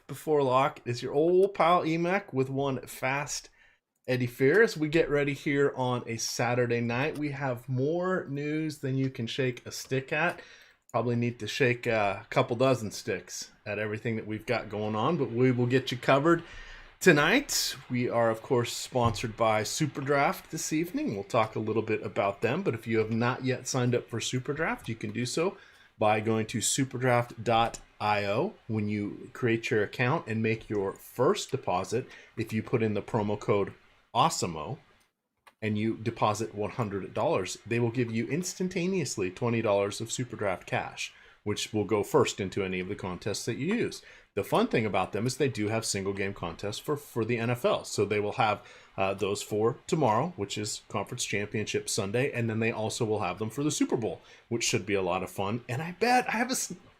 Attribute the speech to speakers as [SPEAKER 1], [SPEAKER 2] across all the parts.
[SPEAKER 1] Before lock is your old pal Emac with one fast Eddie Fears. We get ready here on a Saturday night. We have more news than you can shake a stick at. Probably need to shake a couple dozen sticks at everything that we've got going on, but we will get you covered tonight. We are, of course, sponsored by SuperDraft this evening. We'll talk a little bit about them, but if you have not yet signed up for SuperDraft, you can do so by going to superdraft.io. When you create your account and make your first deposit, if you put in the promo code AWESOMO and you deposit $100, they will give you instantaneously $20 of SuperDraft cash, which will go first into any of the contests that you use. The fun thing about them is they do have single game contests for the NFL. So they will have those for tomorrow, which is Conference Championship Sunday. And then they also will have them for the Super Bowl, which should be a lot of fun. And I have a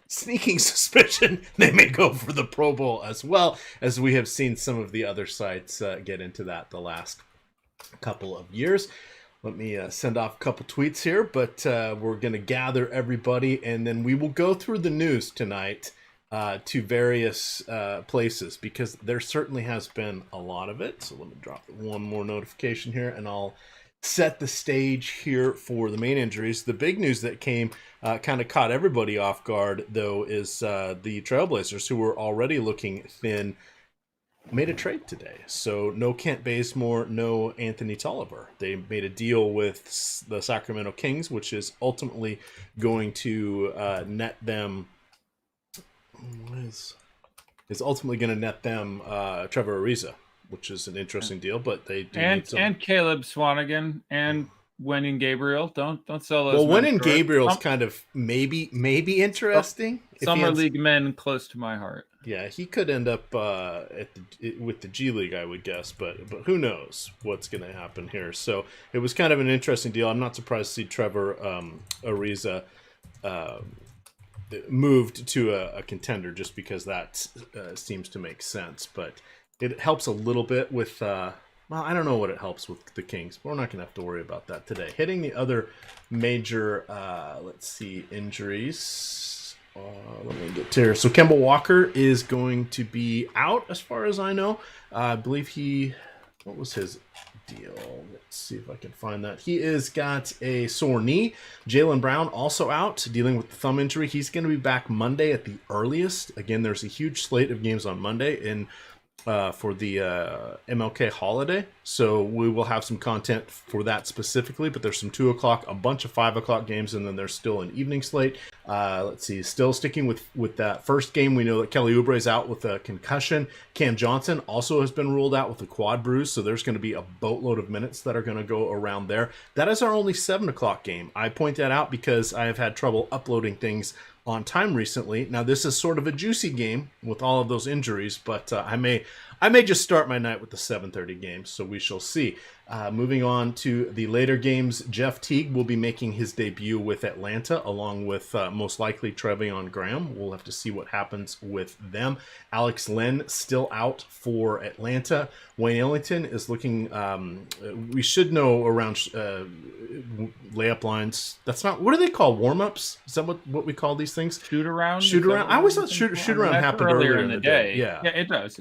[SPEAKER 1] sneaking suspicion they may go for the Pro Bowl as well, as we have seen some of the other sites get into that the last couple of years. Let me send off a couple tweets here, but we're going to gather everybody, and then we will go through the news tonight to various places, because there certainly has been a lot of it. So let me drop one more notification here, and I'll set the stage here for the main injuries. The big news that came kind of caught everybody off guard, though, is the Trailblazers, who were already looking thin, made a trade today. So no Kent Bazemore, no Anthony Tolliver. They made a deal with the Sacramento Kings, which is ultimately going to net them... is ultimately going to net them Trevor Ariza, which is an interesting deal, but they do need some...
[SPEAKER 2] and Caleb Swanigan and Wenyen Gabriel. Don't sell those.
[SPEAKER 1] Well, Wenyen Gabriel's kind of maybe interesting.
[SPEAKER 2] Summer League men close to my heart.
[SPEAKER 1] Yeah, he could end up with the G League, I would guess, but who knows what's going to happen here. So it was kind of an interesting deal. I'm not surprised to see Trevor Ariza moved to a contender, just because that seems to make sense. But it helps a little bit with, well, I don't know what it helps with the Kings, but we're not going to have to worry about that today. Hitting the other major, injuries. Let me get to here. So Kemba Walker is going to be out, as far as I know. I believe what was his deal? Let's see if I can find that. He is got a sore knee. Jaylen Brown also out, dealing with the thumb injury. He's going to be back Monday at the earliest. Again, there's a huge slate of games on Monday for the MLK holiday, so we will have some content for that specifically, but there's some 2 o'clock, a bunch of 5 o'clock games, and then there's still an evening slate. Let's see, still sticking with that first game, we know that Kelly Oubre is out with a concussion. Cam Johnson also has been ruled out with a quad bruise, so there's going to be a boatload of minutes that are going to go around there. That is our only 7 o'clock game. I point that out because I have had trouble uploading things on time recently. Now, this is sort of a juicy game with all of those injuries, but I may just start my night with the 7:30 games, so we shall see. Moving on to the later games, Jeff Teague will be making his debut with Atlanta, along with most likely Treveon Graham. We'll have to see what happens with them. Alex Len still out for Atlanta. Wayne Ellington is looking... we should know around layup lines. That's not... What do they call warm-ups? Is that what we call these things?
[SPEAKER 2] Shoot around?
[SPEAKER 1] Shoot around. I always thought shoot around happened earlier in the day.
[SPEAKER 2] Yeah, it does.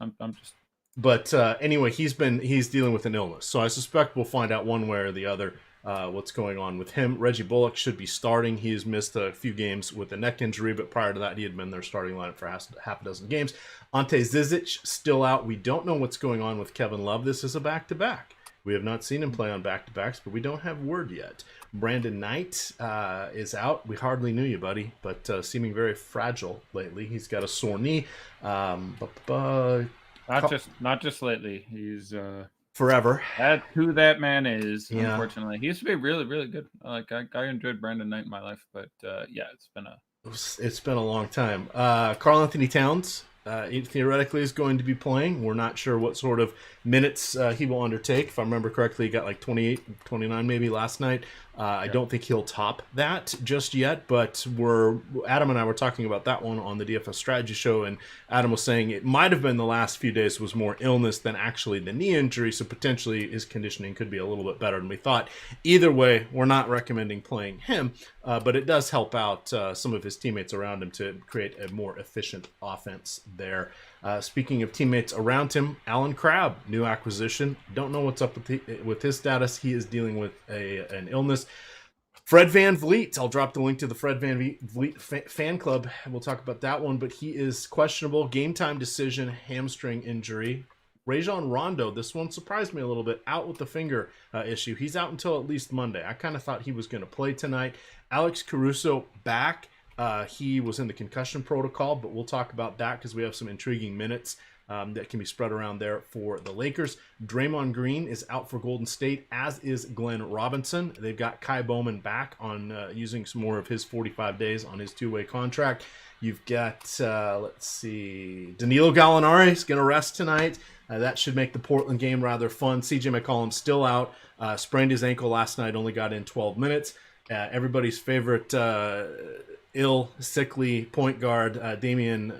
[SPEAKER 2] I'm just...
[SPEAKER 1] But anyway, he's dealing with an illness, so I suspect we'll find out one way or the other what's going on with him. Reggie Bullock should be starting. He has missed a few games with a neck injury, but prior to that, he had been their starting lineup for half a dozen games. Ante Zizic still out. We don't know what's going on with Kevin Love. This is a back-to-back. We have not seen him play on back-to-backs, but we don't have word yet. Brandon Knight is out. We hardly knew you, buddy, but seeming very fragile lately. He's got a sore knee.
[SPEAKER 2] Not just lately. He's
[SPEAKER 1] forever.
[SPEAKER 2] That's who that man is. Yeah. Unfortunately, he used to be really, really good. I enjoyed Brandon Knight in my life, but it's been a
[SPEAKER 1] long time. Karl-Anthony Towns theoretically is going to be playing. We're not sure what sort of minutes he will undertake. If I remember correctly, he got like 28, 29 maybe last night. I don't think he'll top that just yet, but Adam and I were talking about that one on the DFS strategy show, and Adam was saying it might have been the last few days was more illness than actually the knee injury, so potentially his conditioning could be a little bit better than we thought. Either way, we're not recommending playing him, but it does help out some of his teammates around him to create a more efficient offense there. Speaking of teammates around him, Alan Crabbe, new acquisition. Don't know what's up with his status. He is dealing with an illness. Fred VanVleet, I'll drop the link to the Fred VanVleet fan club. We'll talk about that one, but he is questionable. Game time decision, hamstring injury. Rajon Rondo, this one surprised me a little bit, out with the finger issue. He's out until at least Monday. I kind of thought he was going to play tonight. Alex Caruso back. He was in the concussion protocol, but we'll talk about that because we have some intriguing minutes that can be spread around there for the Lakers. Draymond Green is out for Golden State, as is Glenn Robinson. They've got Kai Bowman back on using some more of his 45 days on his two-way contract. You've got, Danilo Gallinari is going to rest tonight. That should make the Portland game rather fun. CJ McCollum still out. Sprained his ankle last night, only got in 12 minutes. Everybody's favorite sickly point guard, Damian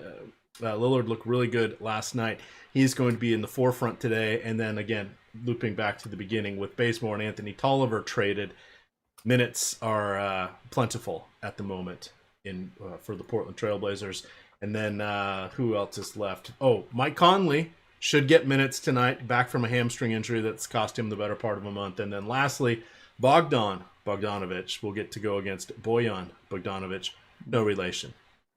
[SPEAKER 1] Lillard, looked really good last night. He's going to be in the forefront today. And then again, looping back to the beginning with Bazemore and Anthony Tolliver traded, minutes are plentiful at the moment for the Portland Trailblazers. And then who else is left? Oh, Mike Conley should get minutes tonight, back from a hamstring injury that's cost him the better part of a month. And then lastly, Bogdanovich will get to go against Bojan Bogdanovic. No relation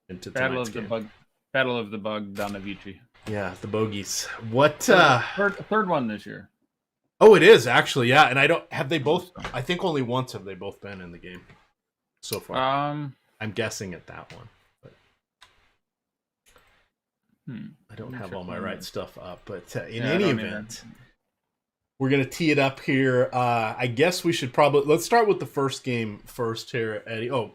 [SPEAKER 1] into tonight's game.
[SPEAKER 2] Battle of the Bogdanovici.
[SPEAKER 1] Yeah, the bogeys. What
[SPEAKER 2] third one this year?
[SPEAKER 1] Oh, it is actually, yeah. And have they both? I think only once have they both been in the game so far. I'm guessing at that one, but I don't have all my right stuff up. But in any event, we're gonna tee it up here. I guess we should let's start with the first game first here, Eddie. Oh,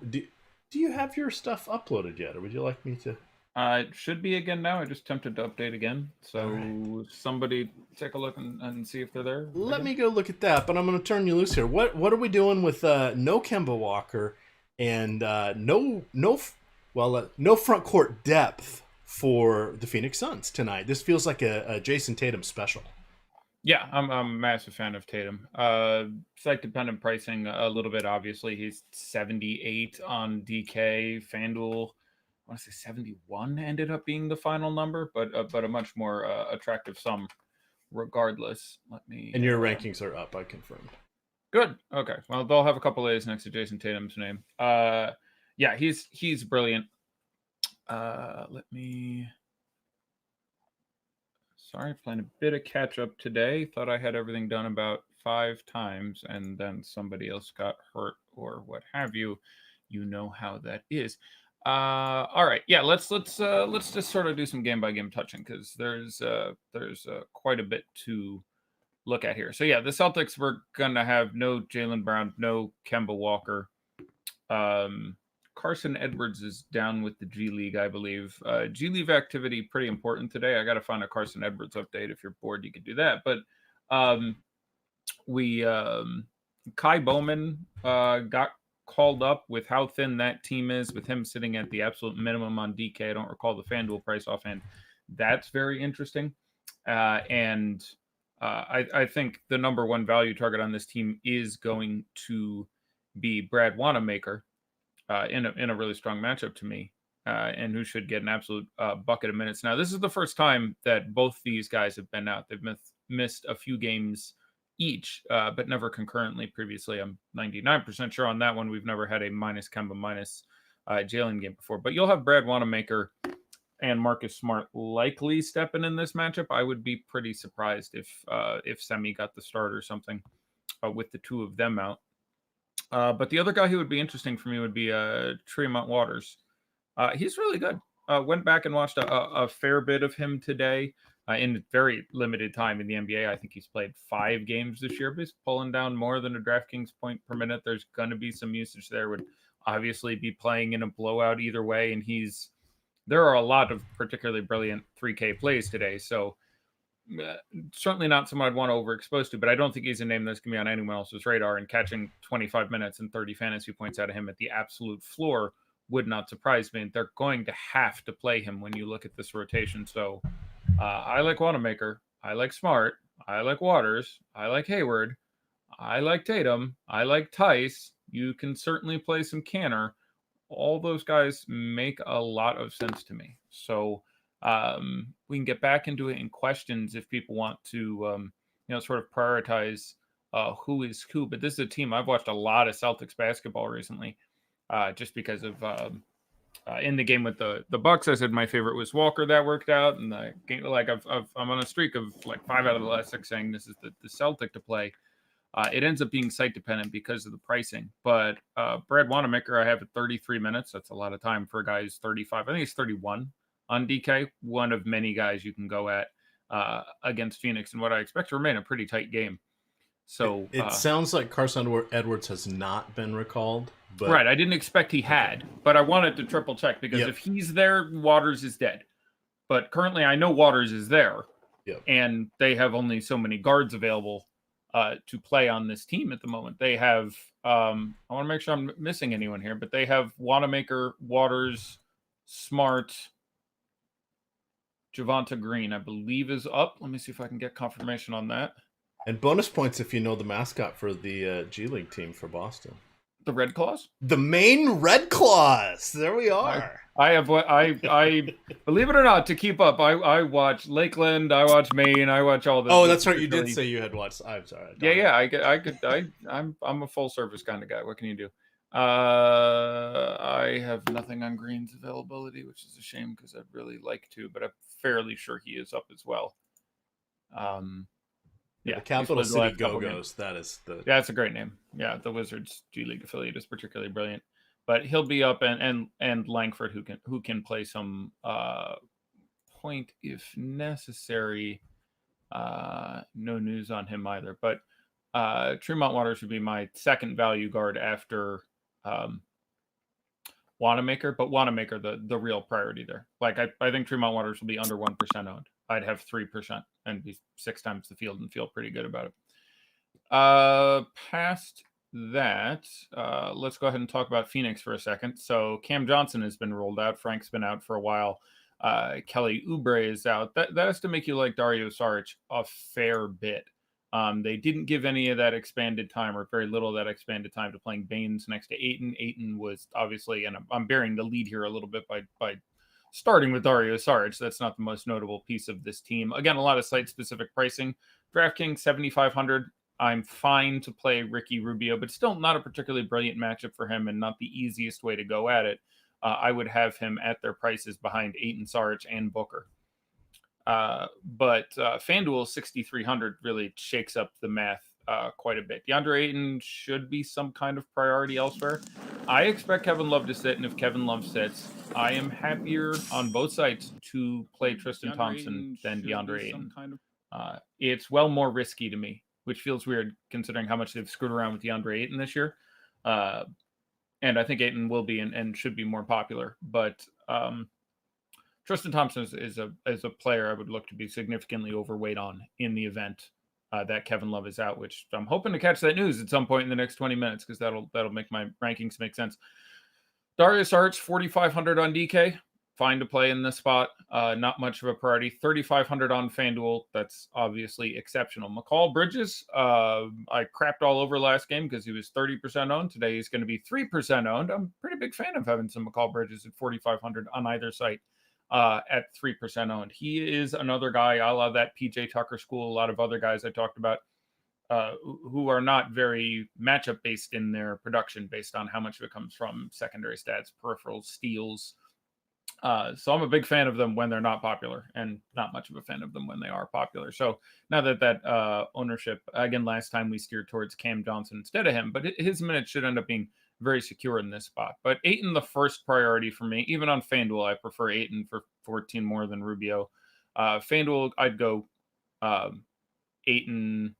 [SPEAKER 1] do you have your stuff uploaded yet, or would you like me to?
[SPEAKER 2] It should be again now. I just attempted to update again. So Somebody take a look and see if they're there.
[SPEAKER 1] Let me go look at that, but I'm going to turn you loose here. What are we doing with no Kemba Walker and no front court depth for the Phoenix Suns tonight? This feels like a Jason Tatum special.
[SPEAKER 2] Yeah, I'm a massive fan of Tatum. Site-dependent pricing a little bit, obviously. He's 78 on DK. FanDuel, I want to say 71 ended up being the final number, but a much more attractive sum regardless.
[SPEAKER 1] And your rankings are up, I confirmed.
[SPEAKER 2] Good. Okay. Well, they'll have a couple A's next to Jason Tatum's name. Yeah, he's brilliant. Sorry, playing a bit of catch up today. Thought I had everything done about 5 times, and then somebody else got hurt or what have you. You know how that is. All right, yeah. Let's just sort of do some game by game touching because there's quite a bit to look at here. So yeah, the Celtics were gonna have no Jaylen Brown, no Kemba Walker. Carson Edwards is down with the G League, I believe. G League activity pretty important today. I got to find a Carson Edwards update. If you're bored, you could do that. But Kai Bowman got called up with how thin that team is, with him sitting at the absolute minimum on DK. I don't recall the FanDuel price offhand. That's very interesting. And I think the number one value target on this team is going to be Brad Wanamaker. In a really strong matchup to me, and who should get an absolute bucket of minutes. Now, this is the first time that both these guys have been out. They've missed a few games each, but never concurrently previously. I'm 99% sure on that one. We've never had a minus Kemba minus Jaylen game before. But you'll have Brad Wanamaker and Marcus Smart likely stepping in this matchup. I would be pretty surprised if Semi got the start or something with the two of them out. But the other guy who would be interesting for me would be Tremont Waters. He's really good. Went back and watched a fair bit of him today in very limited time in the NBA. I think he's played 5 games this year, but he's pulling down more than a DraftKings point per minute. There's going to be some usage there. Would obviously be playing in a blowout either way, and there are a lot of particularly brilliant 3K plays today. So certainly not someone I'd want to overexpose to, but I don't think he's a name that's going to be on anyone else's radar. And catching 25 minutes and 30 fantasy points out of him at the absolute floor would not surprise me. They're going to have to play him when you look at this rotation. So I like Wanamaker. I like Smart. I like Waters. I like Hayward. I like Tatum. I like Tice. You can certainly play some Canner. All those guys make a lot of sense to me. So we can get back into it in questions if people want to, sort of prioritize who is who. But this is a team I've watched a lot of Celtics basketball recently, just because of in the game with the Bucks. I said my favorite was Walker. That worked out, and the game, like I'm on a streak of like 5 out of the last 6 saying this is the Celtic to play. It ends up being site dependent because of the pricing. But Brad Wanamaker, I have at 33 minutes. That's a lot of time for a guy who's 35. I think he's 31 on DK. One of many guys you can go at against Phoenix, and what I expect to remain a pretty tight game. So
[SPEAKER 1] it sounds like Carson Edwards has not been recalled. But...
[SPEAKER 2] Right. I didn't expect he had, but I wanted to triple check because if he's there, Waters is dead. But currently I know Waters is there.
[SPEAKER 1] Yep.
[SPEAKER 2] And they have only so many guards available to play on this team at the moment. They have, I want to make sure I'm missing anyone here, but they have Wanamaker, Waters, Smart, Javonte Green, I believe, is up. Let me see if I can get confirmation on that.
[SPEAKER 1] And bonus points if you know the mascot for the G League team for Boston.
[SPEAKER 2] The Red Claws?
[SPEAKER 1] The Maine Red Claws. There we are.
[SPEAKER 2] I have what I believe it or not, to keep up. I watch Lakeland, I watch Maine, I watch all the.
[SPEAKER 1] Oh, that's right. You did say you had watched. I'm sorry.
[SPEAKER 2] I'm a full service kind of guy. What can you do? I have nothing on Green's availability, which is a shame because I'd really like to, but I'm fairly sure he is up as well.
[SPEAKER 1] Yeah, the Capital City Go-Go's. That's
[SPEAKER 2] a great name. Yeah, the Wizards G League affiliate is particularly brilliant. But he'll be up, and Langford who can play some point if necessary. No news on him either. But Tremont Waters would be my second value guard after Wanamaker. But Wanamaker, the real priority there. Like I think Tremont Waters will be under 1% owned. I'd have 3% and be 6 times the field and feel pretty good about it. Past that, let's go ahead and talk about Phoenix for a second. So Cam Johnson has been rolled out. Frank's been out for a while. Kelly Oubre is out. That has to make you like Dario Saric a fair bit. They didn't give any of that expanded time, or very little of that expanded time, to playing Baines next to Ayton. Ayton was obviously, and I'm bearing the lead here a little bit by starting with Dario Saric. That's not the most notable piece of this team. Again, a lot of site-specific pricing. DraftKings 7,500. I'm fine to play Ricky Rubio, but still not a particularly brilliant matchup for him and not the easiest way to go at it. I would have him at their prices behind Ayton, Saric, and Booker. But FanDuel 6,300 really shakes up the math quite a bit. DeAndre Ayton should be some kind of priority elsewhere. I expect Kevin Love to sit, and if Kevin Love sits, I am happier on both sides to play Tristan Thompson than DeAndre Ayton. It's well more risky to me, which feels weird considering how much they've screwed around with DeAndre Ayton this year. And I think Ayton will be and should be more popular. But Tristan Thompson is a player I would look to be significantly overweight on in the event that Kevin Love is out, which I'm hoping to catch that news at some point in the next 20 minutes because that'll make my rankings make sense. Dario Saric, 4,500 on DK. Fine to play in this spot. Not much of a priority. 3,500 on FanDuel. That's obviously exceptional. McCall Bridges, I crapped all over last game because he was 30% owned. Today he's going to be 3% owned. I'm a pretty big fan of having some McCall Bridges at 4,500 on either site at 3% owned. He is another guy, a la that PJ Tucker school, a lot of other guys I talked about who are not very matchup based in their production based on how much of it comes from secondary stats, peripherals, steals. So I'm a big fan of them when they're not popular and not much of a fan of them when they are popular. So now that ownership, again, last time we steered towards Cam Johnson instead of him, but his minutes should end up being very secure in this spot. But Ayton, the first priority for me, even on FanDuel, I prefer Ayton for 14 more than Rubio. FanDuel, I'd go Ayton,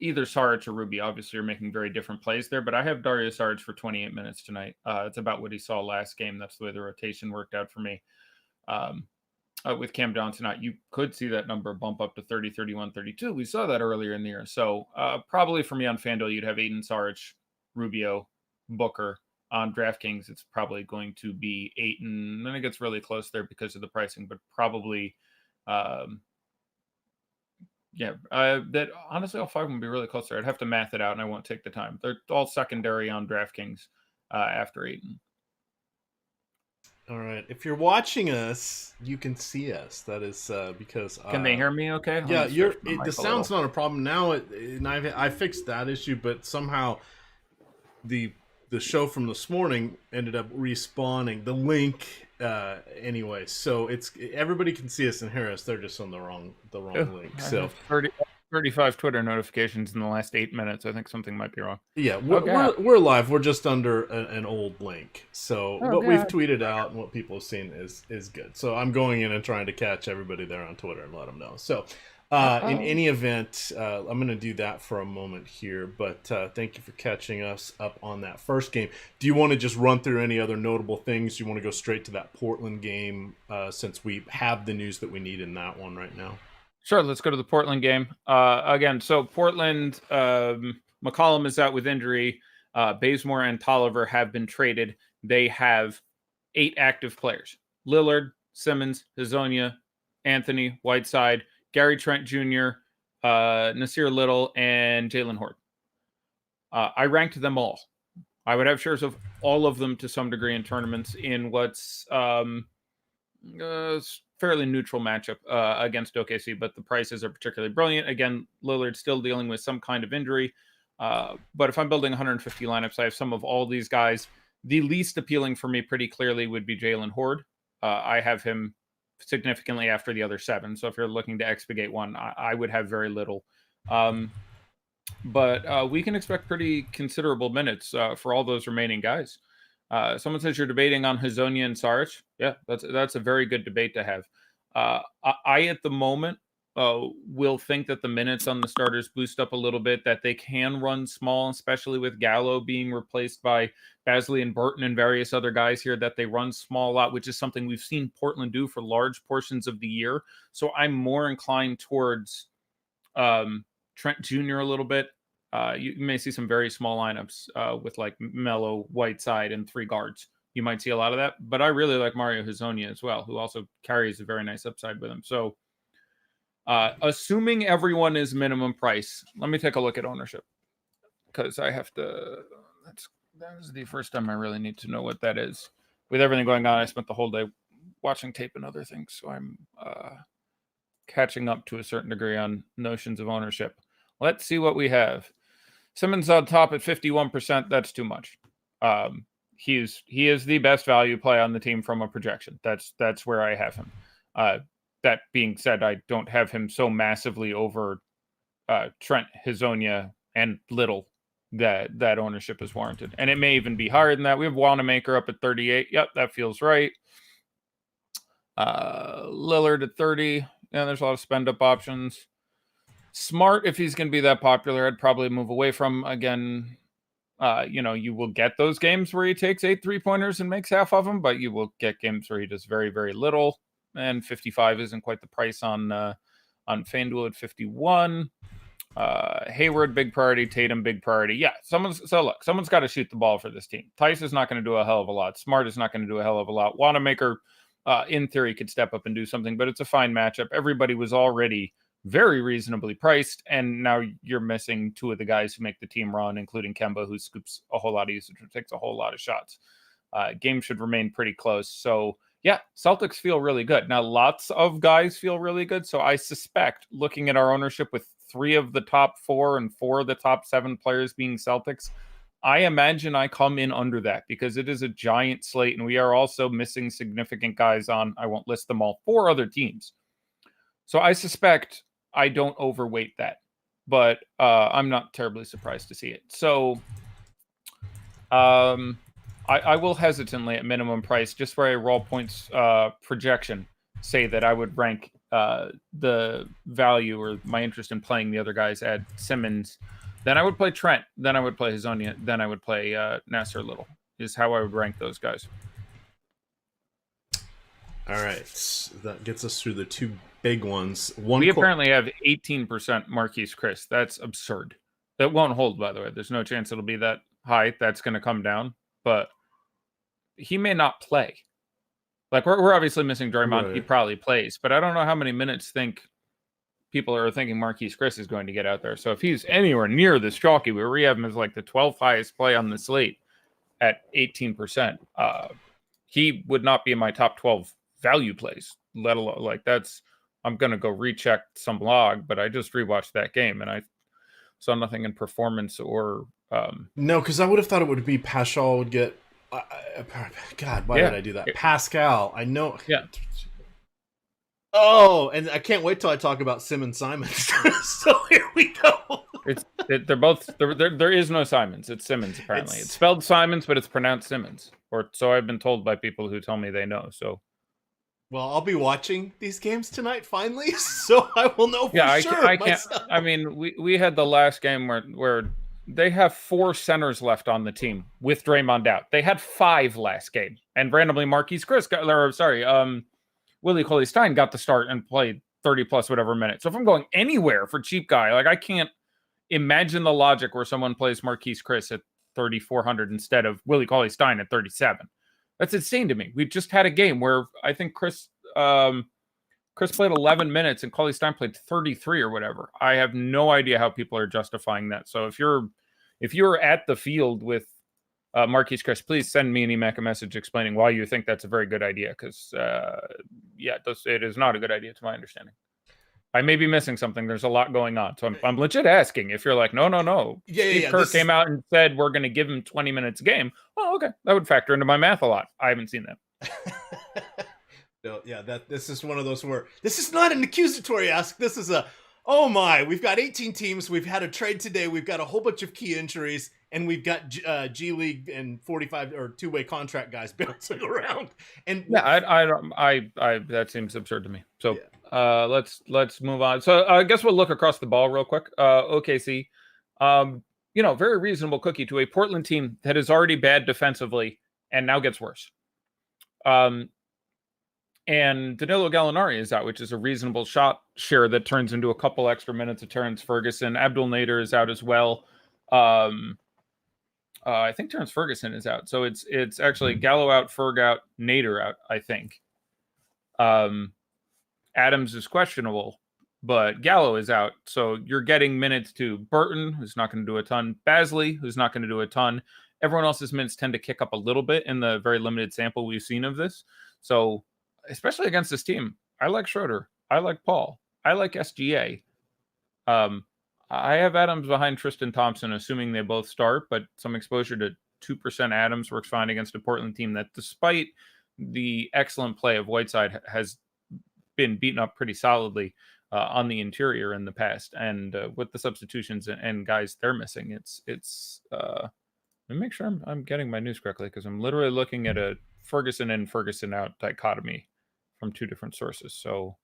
[SPEAKER 2] either Saric or Rubio. Obviously, you're making very different plays there, but I have Dario Saric for 28 minutes tonight. It's about what he saw last game. That's the way the rotation worked out for me. with Cam Johnson out, you could see that number bump up to 30, 31, 32. We saw that earlier in the year. So probably for me on FanDuel, you'd have Aiden, Saric, Rubio, Booker. On DraftKings, it's probably going to be Ayton. Then it gets really close there because of the pricing, but probably, that honestly, all five of them would be really close there. I'd have to math it out, and I won't take the time. They're all secondary on DraftKings after Ayton.
[SPEAKER 1] All right. If you're watching us, you can see us. That is because
[SPEAKER 2] can they hear me? Okay.
[SPEAKER 1] Yeah, the sound's not a problem now. And I fixed that issue, but somehow the show from this morning ended up respawning the link anyway. So it's everybody can see us and hear us. They're just on the wrong link. So
[SPEAKER 2] 35 Twitter notifications in the last 8 minutes. I think something might be wrong.
[SPEAKER 1] Yeah, we're live. We're just under an old link. So what we've tweeted out and what people have seen is good. So I'm going in and trying to catch everybody there on Twitter and let them know. So in any event, I'm going to do that for a moment here. But thank you for catching us up on that first game. Do you want to just run through any other notable things? Do you want to go straight to that Portland game since we have the news that we need in that one right now?
[SPEAKER 2] Sure, let's go to the Portland game. Again, so Portland, McCollum is out with injury. Bazemore and Tolliver have been traded. They have 8 active players. Lillard, Simmons, Hezonja, Anthony, Whiteside, Gary Trent Jr., Nasir Little, and Jalen Horde. I ranked them all. I would have shares of all of them to some degree in tournaments in what's fairly neutral matchup against OKC, but the prices are particularly brilliant. Again, Lillard's still dealing with some kind of injury. But if I'm building 150 lineups, I have some of all these guys. The least appealing for me pretty clearly would be Jalen Horde. I have him significantly after the other 7. So if you're looking to expurgate one, I would have very little. But we can expect pretty considerable minutes for all those remaining guys. Someone says you're debating on Hezonja and Saric. Yeah, that's a very good debate to have. I at the moment will think that the minutes on the starters boost up a little bit, that they can run small, especially with Gallo being replaced by Basley and Burton and various other guys here, that they run small a lot, which is something we've seen Portland do for large portions of the year. So I'm more inclined towards Trent Jr. a little bit. You may see some very small lineups with like Melo, Whiteside, and 3 guards. You might see a lot of that, but I really like Mario Hezonja as well, who also carries a very nice upside with him. So assuming everyone is minimum price, let me take a look at ownership, because I have to, that is the first time I really need to know what that is. With everything going on, I spent the whole day watching tape and other things, so I'm catching up to a certain degree on notions of ownership. Let's see what we have. Simmons on top at 51%. That's too much. He is the best value play on the team from a projection. That's where I have him. That being said, I don't have him so massively over Trent, Hezonja, and Little that ownership is warranted. And it may even be higher than that. We have Wanamaker up at 38. Yep, that feels right. Lillard at 30. Yeah, there's a lot of spend up options. Smart, if he's going to be that popular, I'd probably move away from. Again, you will get those games where he takes 8 3-pointers and makes half of them, but you will get games where he does very, very little. And 55 isn't quite the price on FanDuel at 51. Hayward, big priority. Tatum, big priority. Yeah, someone's got to shoot the ball for this team. Tice is not going to do a hell of a lot. Smart is not going to do a hell of a lot. Wanamaker, in theory, could step up and do something, but it's a fine matchup. Everybody was already very reasonably priced, and now you're missing 2 of the guys who make the team run, including Kemba, who scoops a whole lot of usage and takes a whole lot of shots. Game should remain pretty close. So, yeah, Celtics feel really good. Now, lots of guys feel really good, so I suspect, looking at our ownership with 3 of the top 4 and 4 of the top 7 players being Celtics, I imagine I come in under that, because it is a giant slate, and we are also missing significant guys on, I won't list them all, 4 other teams. So I suspect I don't overweight that, but I'm not terribly surprised to see it. So I will hesitantly, at minimum price, just for a raw points projection, say that I would rank the value or my interest in playing the other guys at Simmons. Then I would play Trent. Then I would play Hezonja. Then I would play Nasir Little, is how I would rank those guys.
[SPEAKER 1] All right, that gets us through the two big ones.
[SPEAKER 2] We apparently have 18% Marquise Chris. That's absurd. That won't hold, by the way. There's no chance it'll be that high. That's going to come down, but he may not play. Like we're obviously missing Draymond.
[SPEAKER 1] Right.
[SPEAKER 2] He probably plays, but I don't know how many minutes people are thinking Marquise Chris is going to get out there. So if he's anywhere near this chalky, where we have him as like the 12th highest play on the slate at 18%, he would not be in my top 12 value plays, let alone like that's, I'm going to go recheck some log, but I just rewatched that game and I saw nothing in performance or.
[SPEAKER 1] No, because I would have thought it would be Pascal would get. God, why did I do that? Pascal, I know.
[SPEAKER 2] Yeah.
[SPEAKER 1] Oh, and I can't wait till I talk about Simons Simons. So here we go.
[SPEAKER 2] They're both there is no Simons. It's Simmons apparently. It's spelled Simons, but it's pronounced Simmons. Or so I've been told by people who tell me they know. So
[SPEAKER 1] well, I'll be watching these games tonight finally, so I will know for sure.
[SPEAKER 2] I can't. I mean, we had the last game where they have 4 centers left on the team with Draymond out. They had 5 last game, and randomly Marquise Chris Willie Cauley-Stein got the start and played 30 plus whatever minutes. So if I'm going anywhere for cheap guy, like I can't imagine the logic where someone plays Marquise Chris at 3,400 instead of Willie Cauley-Stein at 37. That's insane to me. We just had a game where I think Chris played 11 minutes and Cauley-Stein played 33 or whatever. I have no idea how people are justifying that. So if you're at the field with Marquise Chris, please send me an email message explaining why you think that's a very good idea. Because it is not a good idea to my understanding. I may be missing something. There's a lot going on. So I'm legit asking if you're like, no. Steve Kerr came out and said we're going to give him 20 minutes a game. Oh, okay. That would factor into my math a lot. I haven't seen that.
[SPEAKER 1] No, this is one of those where this is not an accusatory ask. This is oh my, we've got 18 teams. We've had a trade today. We've got a whole bunch of key injuries, and we've got G League and 45 or two-way contract guys bouncing around. And
[SPEAKER 2] I that seems absurd to me. So let's move on. So I guess we'll look across the ball real quick. OKC, very reasonable cookie to a Portland team that is already bad defensively and now gets worse. And Danilo Gallinari is out, which is a reasonable shot share that turns into a couple extra minutes of Terrence Ferguson. Abdul Nader is out as well. I think Terrence Ferguson is out. So it's actually Gallo out, Ferg out, Nader out, I think. Adams is questionable, but Gallo is out. So you're getting minutes to Burton, who's not going to do a ton. Basley, who's not going to do a ton. Everyone else's minutes tend to kick up a little bit in the very limited sample we've seen of this. So especially against this team, I like Schroeder. I like Paul. I like SGA. I have Adams behind Tristan Thompson, assuming they both start, but some exposure to 2% Adams works fine against a Portland team that, despite the excellent play of Whiteside, has been beaten up pretty solidly on the interior in the past. And with the substitutions and guys they're missing, it's let me make sure I'm getting my news correctly, because I'm literally looking at a Ferguson in, Ferguson out dichotomy from 2 different sources. So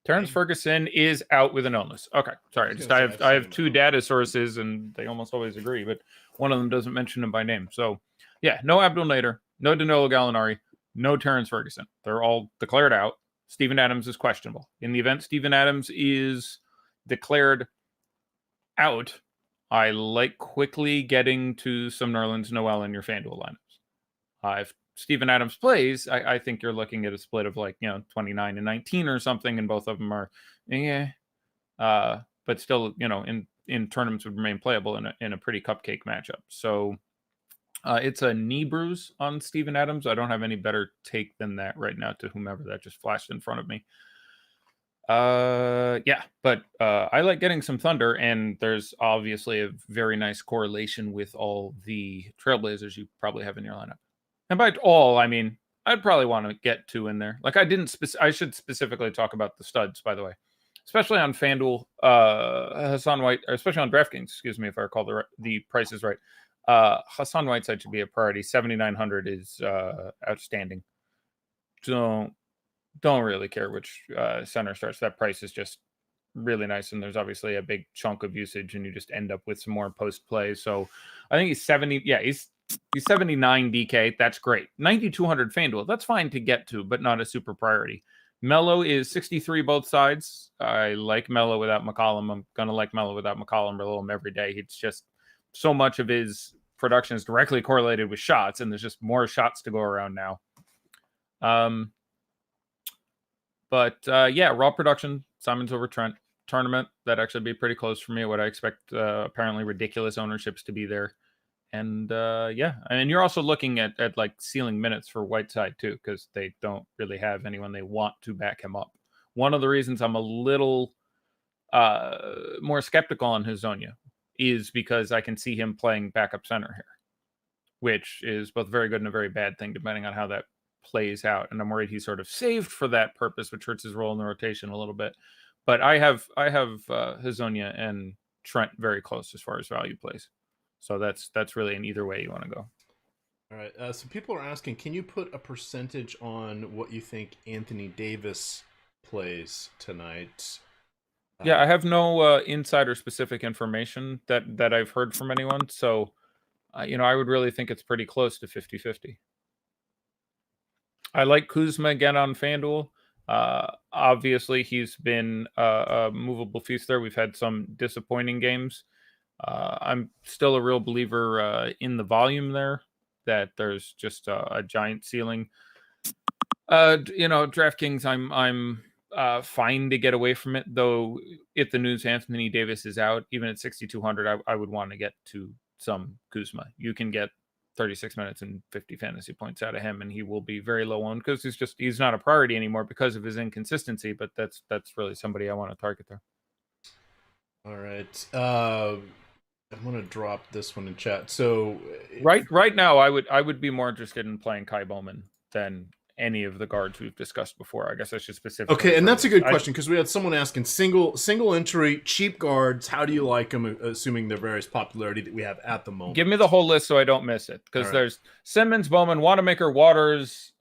[SPEAKER 2] Terrence Ferguson is out with an illness. Okay, sorry. I have 2 data sources and they almost always agree, but one of them doesn't mention him by name. So yeah, no Abdul Nader, no Danilo Gallinari, no Terrence Ferguson. They're all declared out. Steven Adams is questionable. In the event Steven Adams is declared out, I like quickly getting to some Nerlens Noel in your FanDuel lineups. If Steven Adams plays, I think you're looking at a split of 29 and 19 or something, and both of them are but still in tournaments would remain playable in a pretty cupcake matchup. So it's a knee bruise on Steven Adams. I don't have any better take than that right now to whomever that just flashed in front of me. But I like getting some Thunder, and there's obviously a very nice correlation with all the Trailblazers you probably have in your lineup. And by all, I mean, I'd probably want to get 2 in there. Like I should specifically talk about the studs, by the way, especially on FanDuel, Hassan White, or especially on DraftKings, excuse me, if I recall the price is right. Hassan Whiteside should be a priority. 7,900 is outstanding. Don't really care which center starts. That price is just really nice, and there's obviously a big chunk of usage, and you just end up with some more post play. So I think he's 70. Yeah, he's He's 79 DK. That's great. 9,200 FanDuel. That's fine to get to, but not a super priority. Melo is 63 both sides. I like Melo without McCollum. I'm going to like Melo without McCollum. Below him every day. It's just so much of his production is directly correlated with shots, and there's just more shots to go around now. Yeah, raw production, Simons over Trent. Tournament, that'd actually be pretty close for me. What I expect, apparently ridiculous ownerships to be there. And yeah, and you're also looking at like ceiling minutes for Whiteside too, because they don't really have anyone they want to back him up. One of the reasons I'm a little more skeptical on Hazonia is because I can see him playing backup center here, which is both very good and a very bad thing, depending on how that plays out. And I'm worried he's sort of saved for that purpose, which hurts his role in the rotation a little bit. But I have Hazonia and Trent very close as far as value plays. So that's really an either way you want to go.
[SPEAKER 1] All right. So people are asking, can you put a percentage on what you think Anthony Davis plays tonight?
[SPEAKER 2] Yeah, I have no insider specific information that I've heard from anyone. So, I would really think it's pretty close to 50-50. I like Kuzma again on FanDuel. Obviously, he's been a movable feast there. We've had some disappointing games. I'm still a real believer in the volume there, that there's just a giant ceiling. DraftKings, I'm fine to get away from it, though. If the news Anthony Davis is out, even at 6,200, I would want to get to some Kuzma. You can get 36 minutes and 50 fantasy points out of him, and he will be very low owned because he's not a priority anymore because of his inconsistency. But that's really somebody I want to target there.
[SPEAKER 1] All right. I'm gonna drop this one in chat. So
[SPEAKER 2] right now, I would be more interested in playing Kai Bowman than any of the guards we've discussed before. I guess I should specifically.
[SPEAKER 1] Okay, and that's a good question, because we had someone asking single entry cheap guards. How do you like them, assuming their various popularity that we have at the moment?
[SPEAKER 2] Give me the whole list so I don't miss it, because there's Simmons, Bowman, Wanamaker, Waters,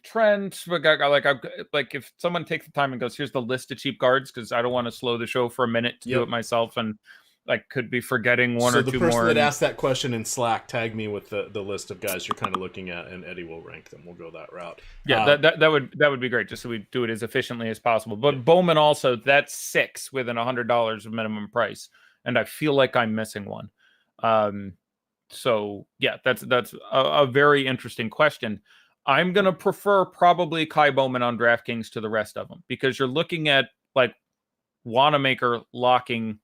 [SPEAKER 2] Trent. Like if someone takes the time and goes, here's the list of cheap guards, because I don't want to slow the show for a minute to do it myself, and could be forgetting one or two more. So
[SPEAKER 1] the person that asked that question in Slack, tag me with the list of guys you're kind of looking at, and Eddie will rank them. We'll go that route.
[SPEAKER 2] Yeah, that would be great, just so we do it as efficiently as possible. But Bowman also, that's 6 within $100 of minimum price, and I feel like I'm missing one. So yeah, that's a very interesting question. I'm gonna prefer probably Kai Bowman on DraftKings to the rest of them, because you're looking at Wanamaker locking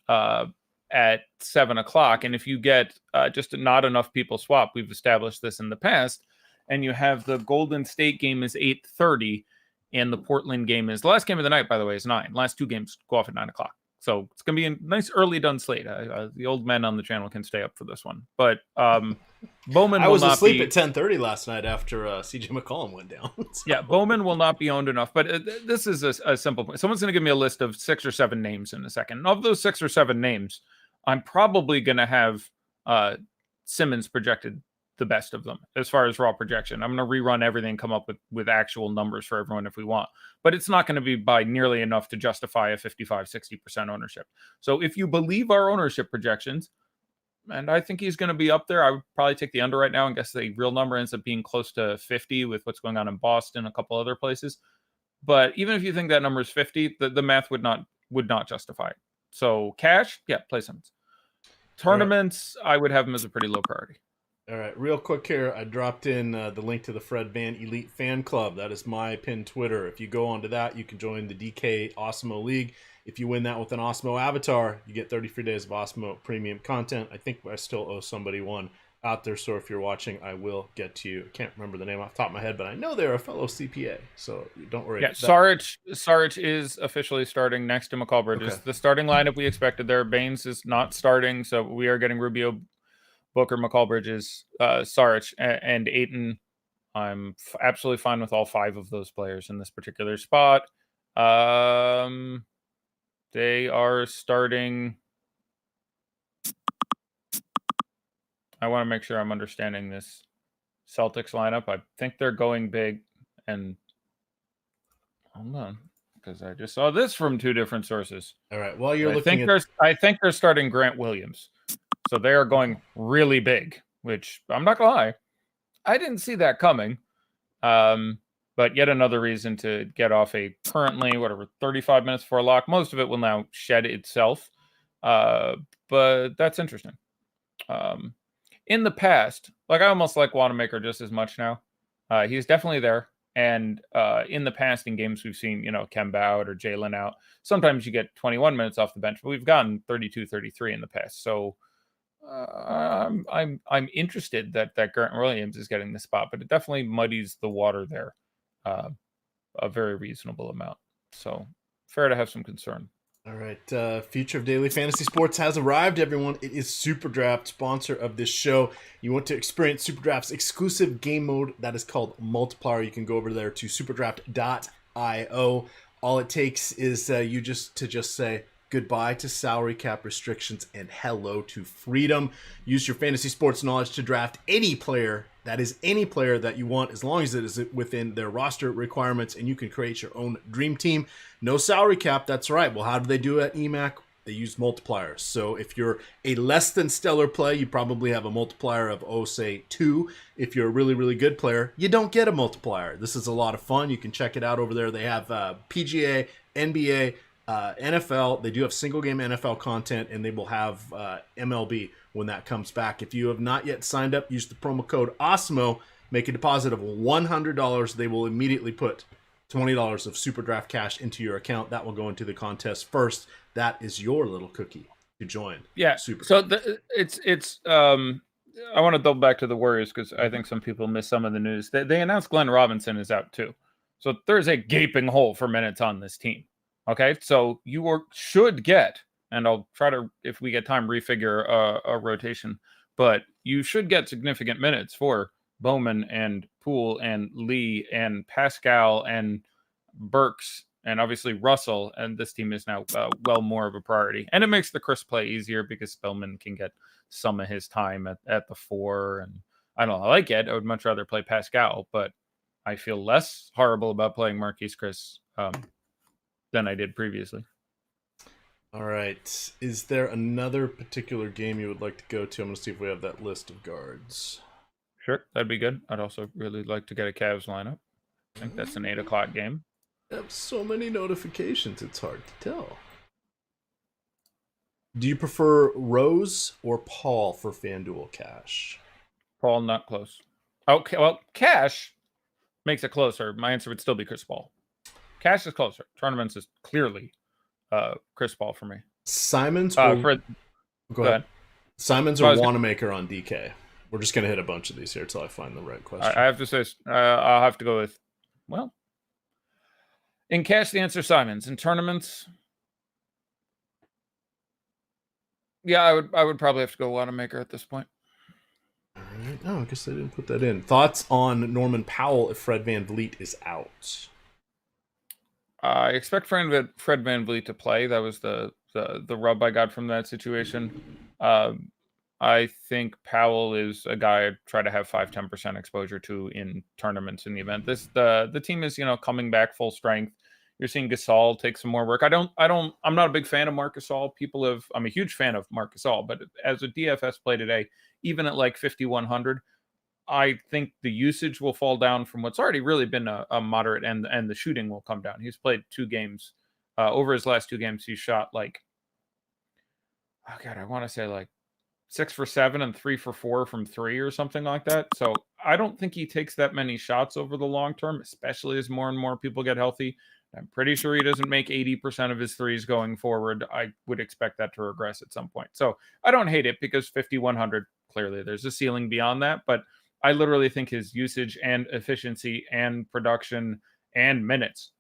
[SPEAKER 2] at 7 o'clock. And if you get just not enough people swap, we've established this in the past, and you have the Golden State game is 8:30 and the Portland game is, the last game of the night, by the way, is 9. Last 2 games go off at 9 o'clock. So it's going to be a nice early done slate. The old men on the channel can stay up for this one. But Bowman
[SPEAKER 1] I was asleep at 10:30 last night after CJ McCollum went down. So.
[SPEAKER 2] Yeah, Bowman will not be owned enough. But this is a simple point. Someone's going to give me a list of 6 or 7 names in a second. And of those 6 or 7 names, I'm probably going to have Simmons projected the best of them as far as raw projection. I'm going to rerun everything, come up with actual numbers for everyone if we want. But it's not going to be by nearly enough to justify a 55-60% ownership. So if you believe our ownership projections, and I think he's going to be up there, I would probably take the under right now and guess the real number ends up being close to 50 with what's going on in Boston and a couple other places. But even if you think that number is 50, the math would not justify it. So cash, yeah, play Simmons. Tournaments, I would have him as a pretty low priority.
[SPEAKER 1] All right, real quick here, I dropped in the link to the Fred Van Elite Fan Club. That is my pinned Twitter. If you go onto that, you can join the DK Osmo League. If you win that with an Osmo avatar, you get 30 free days of Osmo premium content. I think I still owe somebody one out there, so if you're watching, I will get to you. I can't remember the name off the top of my head, but I know they're a fellow CPA, so don't worry.
[SPEAKER 2] Yeah, Saric is officially starting next to McCall Bridges. Okay. The starting lineup we expected there. Baines is not starting, so we are getting Rubio, Booker, McCall Bridges, Saric, and Ayton. I'm absolutely fine with all 5 of those players in this particular spot. They are starting. I want to make sure I'm understanding this Celtics lineup. I think they're going big, and hold on, because I just saw this from 2 different sources.
[SPEAKER 1] All right. While you're looking
[SPEAKER 2] I think they're starting Grant Williams. So they are going really big which I'm not gonna lie, I didn't see that coming. But yet another reason to get off a currently, 35 minutes before lock. Most of it will now shed itself. But that's interesting. In the past, like I almost like Wanamaker just as much now. He's definitely there. And in the past, in games we've seen, Kemba out or Jalen out, sometimes you get 21 minutes off the bench, but we've gotten 32, 33 in the past. So I'm interested that Grant Williams is getting the spot, but it definitely muddies the water there a very reasonable amount. So fair to have some concern.
[SPEAKER 1] All right, future of daily fantasy sports has arrived, everyone. It is SuperDraft, sponsor of this show. You want to experience SuperDraft's exclusive game mode that is called Multiplier. You can go over there to superdraft.io. All it takes is you just say goodbye to salary cap restrictions and hello to freedom. Use your fantasy sports knowledge to draft any player. That is any player that you want, as long as it is within their roster requirements, and you can create your own dream team. No salary cap, that's right. Well, how do they do it at EMAC? They use multipliers. So if you're a less than stellar play, you probably have a multiplier of, say, 2. If you're a really, really good player, you don't get a multiplier. This is a lot of fun. You can check it out over there. They have PGA, NBA, NFL. They do have single game NFL content, and they will have MLB when that comes back. If you have not yet signed up, use the promo code OSMO, make a deposit of $100. They will immediately put $20 of SuperDraft cash into your account. That will go into the contest first. That is your little cookie to join.
[SPEAKER 2] Yeah. So it's I want to double back to the Warriors because I think some people miss some of the news. They announced Glenn Robinson is out too. So there's a gaping hole for minutes on this team. Okay. So you should get, and I'll try to, if we get time, refigure a rotation, but you should get significant minutes for Bowman and Poole and Lee and Pascal and Burks and obviously Russell. And this team is now well more of a priority. And it makes the Chris play easier because Spellman can get some of his time at the 4. And I don't know, I like it. I would much rather play Pascal, but I feel less horrible about playing Marquise Chris than I did previously.
[SPEAKER 1] All right. Is there another particular game you would like to go to? I'm going to see if we have that list of guards.
[SPEAKER 2] Sure, that'd be good. I'd also really like to get a Cavs lineup. I think that's an 8 o'clock game.
[SPEAKER 1] I have so many notifications, it's hard to tell. Do you prefer Rose or Paul for FanDuel cash?
[SPEAKER 2] Paul, not close. Okay, well, cash makes it closer. My answer would still be Chris Paul. Cash is closer. Tournaments is clearly Chris Paul for me.
[SPEAKER 1] Simons or... Go ahead. Simons or Wanamaker on DK? We're just going to hit a bunch of these here until I find the right question.
[SPEAKER 2] I have to say, I'll have to go with, well, in cash, the answer Simons. In tournaments, yeah, I would probably have to go Wanamaker at this point.
[SPEAKER 1] All right. Oh, I guess I didn't put that in. Thoughts on Norman Powell if Fred VanVleet is out?
[SPEAKER 2] I expect Fred VanVleet to play. That was the rub I got from that situation. I think Powell is a guy I'd try to have 5-10% exposure to in tournaments in the event. The team is, coming back full strength. You're seeing Gasol take some more work. I'm not a big fan of Marc Gasol. I'm a huge fan of Marc Gasol, but as a DFS play today, even at like 5,100, I think the usage will fall down from what's already really been a moderate, and the shooting will come down. He's played 2 games. Over his last 2 games, he shot like, I want to say like 6 for 7 and 3 for 4 from 3 or something like that. So I don't think he takes that many shots over the long term, especially as more and more people get healthy. I'm pretty sure he doesn't make 80% of his threes going forward. I would expect that to regress at some point. So I don't hate it because 5,100, clearly there's a ceiling beyond that. But I literally think his usage and efficiency and production and minutes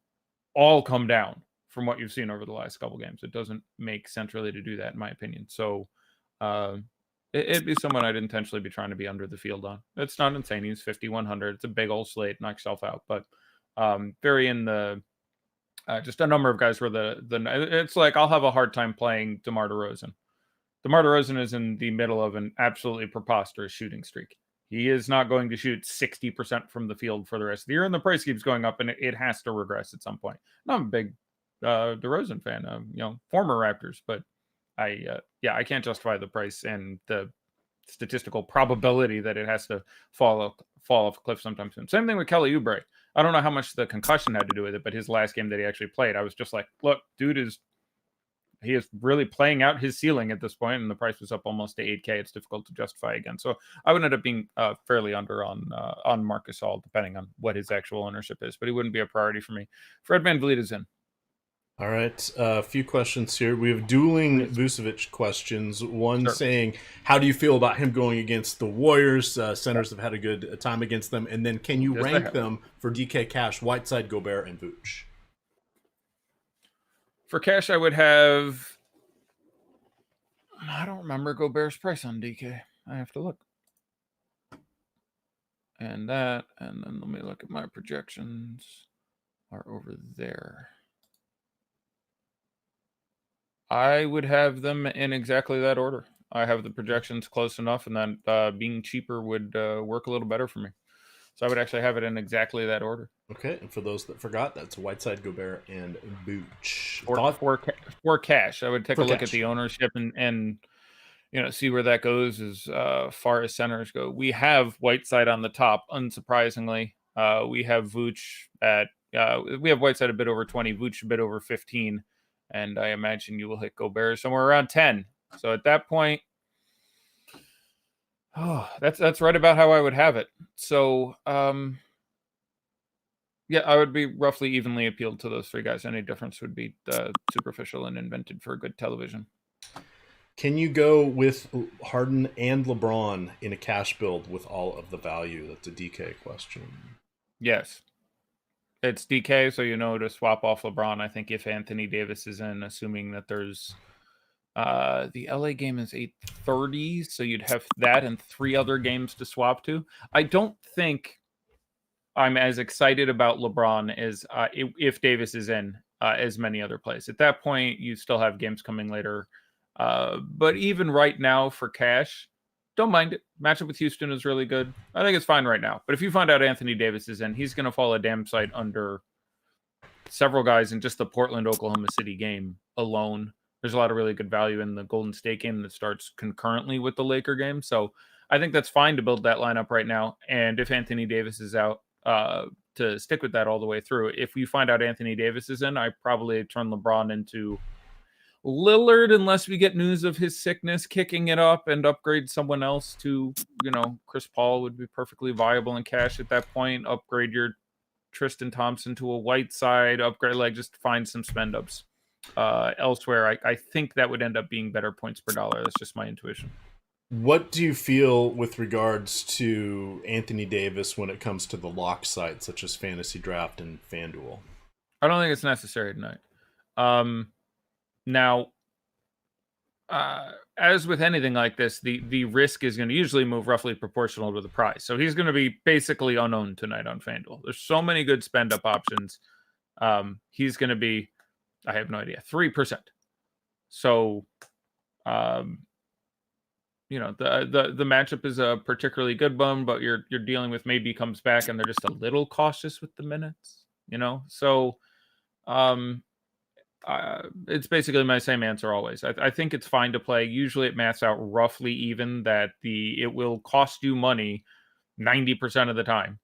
[SPEAKER 2] all come down from what you've seen over the last couple games. It doesn't make sense really to do that, in my opinion. So it'd be someone I'd intentionally be trying to be under the field on. It's not insane. He's 5,100. It's a big old slate. Knock yourself out. But very in the just a number of guys where it's like I'll have a hard time playing DeMar DeRozan. DeMar DeRozan is in the middle of an absolutely preposterous shooting streak. He is not going to shoot 60% from the field for the rest of the year, and the price keeps going up, and it has to regress at some point. I'm a big DeRozan fan, former Raptors, but I can't justify the price and the statistical probability that it has to fall off a cliff sometime soon. Same thing with Kelly Oubre. I don't know how much the concussion had to do with it, but his last game that he actually played, I was just like, look, dude is really playing out his ceiling at this point, and the price was up almost to 8K. It's difficult to justify again. So I would end up being fairly under on Marc Gasol, depending on what his actual ownership is, but he wouldn't be a priority for me. Fred VanVleet is in.
[SPEAKER 1] All right, a few questions here. We have dueling Vucevic questions. One saying, how do you feel about him going against the Warriors? Centers have had a good time against them. And then can you rank them for DK Cash, Whiteside, Gobert, and Vooch?
[SPEAKER 2] For Cash, I would have... I don't remember Gobert's price on DK. I have to look. And then let me look at my projections. Are over there. I would have them in exactly that order. I have the projections close enough, and then being cheaper would work a little better for me. So I would actually have it in exactly that order.
[SPEAKER 1] Okay, and for those that forgot, that's Whiteside, Gobert, and Vooch.
[SPEAKER 2] For Cash, I would take a look at the ownership and see where that goes as far as centers go. We have Whiteside on the top, unsurprisingly. We have Vooch at we have Whiteside a bit over 20, Vooch a bit over 15. And I imagine you will hit Gobert somewhere around 10. So at that point, that's right about how I would have it. So, I would be roughly evenly appealed to those three guys. Any difference would be superficial and invented for good television.
[SPEAKER 1] Can you go with Harden and LeBron in a cash build with all of the value? That's a DK question.
[SPEAKER 2] Yes. It's DK, so to swap off LeBron. I think if Anthony Davis is in, assuming that there's the LA game is 8:30, so you'd have that and 3 other games to swap to. I don't think I'm as excited about LeBron as if Davis is in as many other plays. At that point, you still have games coming later. But even right now for Cash, don't mind it. Matchup with Houston is really good. I think it's fine right now. But if you find out Anthony Davis is in, he's going to fall a damn sight under several guys in just the Portland-Oklahoma City game alone. There's a lot of really good value in the Golden State game that starts concurrently with the Laker game. So I think that's fine to build that lineup right now. And if Anthony Davis is out, to stick with that all the way through. If you find out Anthony Davis is in, I probably turn LeBron into Lillard unless we get news of his sickness, kicking it up and upgrade someone else to, Chris Paul would be perfectly viable in Cash at that point. Upgrade your Tristan Thompson to a Whiteside, upgrade, just find some spend ups elsewhere. I think that would end up being better points per dollar. That's just my intuition.
[SPEAKER 1] What do you feel with regards to Anthony Davis when it comes to the lock sites such as FantasyDraft and FanDuel?
[SPEAKER 2] I don't think it's necessary tonight. Now, as with anything like this, the risk is going to usually move roughly proportional to the price. So he's going to be basically unowned tonight on FanDuel. There's so many good spend up options. He's going to be, I have no idea, 3%. So, the matchup is a particularly good one, but you're dealing with maybe comes back and they're just a little cautious with the minutes, So, it's basically my same answer always. I think it's fine to play. Usually it maths out roughly even that it will cost you money 90% of the time.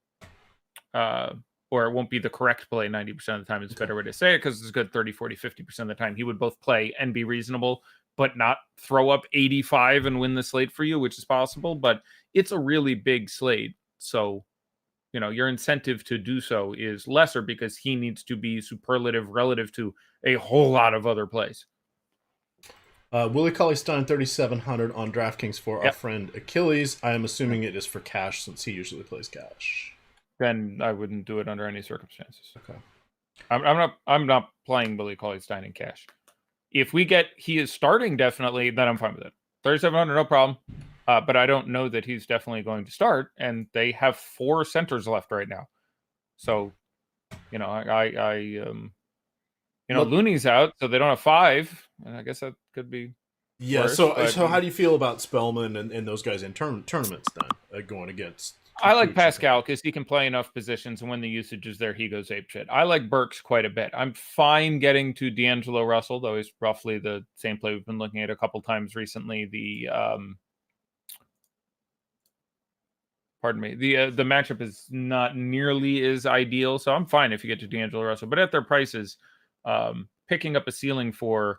[SPEAKER 2] Or it won't be the correct play 90% of the time. It's a better way to say it because it's good 30, 40, 50% of the time. He would both play and be reasonable, but not throw up 85 and win the slate for you, which is possible. But it's a really big slate. So, your incentive to do so is lesser because he needs to be superlative relative to a whole lot of other plays.
[SPEAKER 1] Willie Cauley-Stein 3,700 on DraftKings for our friend Achilles. I am assuming it is for cash since he usually plays cash.
[SPEAKER 2] Then I wouldn't do it under any circumstances.
[SPEAKER 1] Okay.
[SPEAKER 2] I'm not playing Willie Cauley-Stein in cash. If he is starting definitely, then I'm fine with it. 3,700, no problem. But I don't know that he's definitely going to start, and they have 4 centers left right now. So, Looney's out, so they don't have 5. And I guess that could be.
[SPEAKER 1] Yeah.
[SPEAKER 2] Worse,
[SPEAKER 1] so how do you feel about Spellman and those guys in tournaments then going against?
[SPEAKER 2] I like Pascal because he can play enough positions, and when the usage is there, he goes apeshit. I like Burks quite a bit. I'm fine getting to D'Angelo Russell, though he's roughly the same play we've been looking at a couple times recently. The Pardon me. The matchup is not nearly as ideal, so I'm fine if you get to D'Angelo Russell. But at their prices, picking up a ceiling for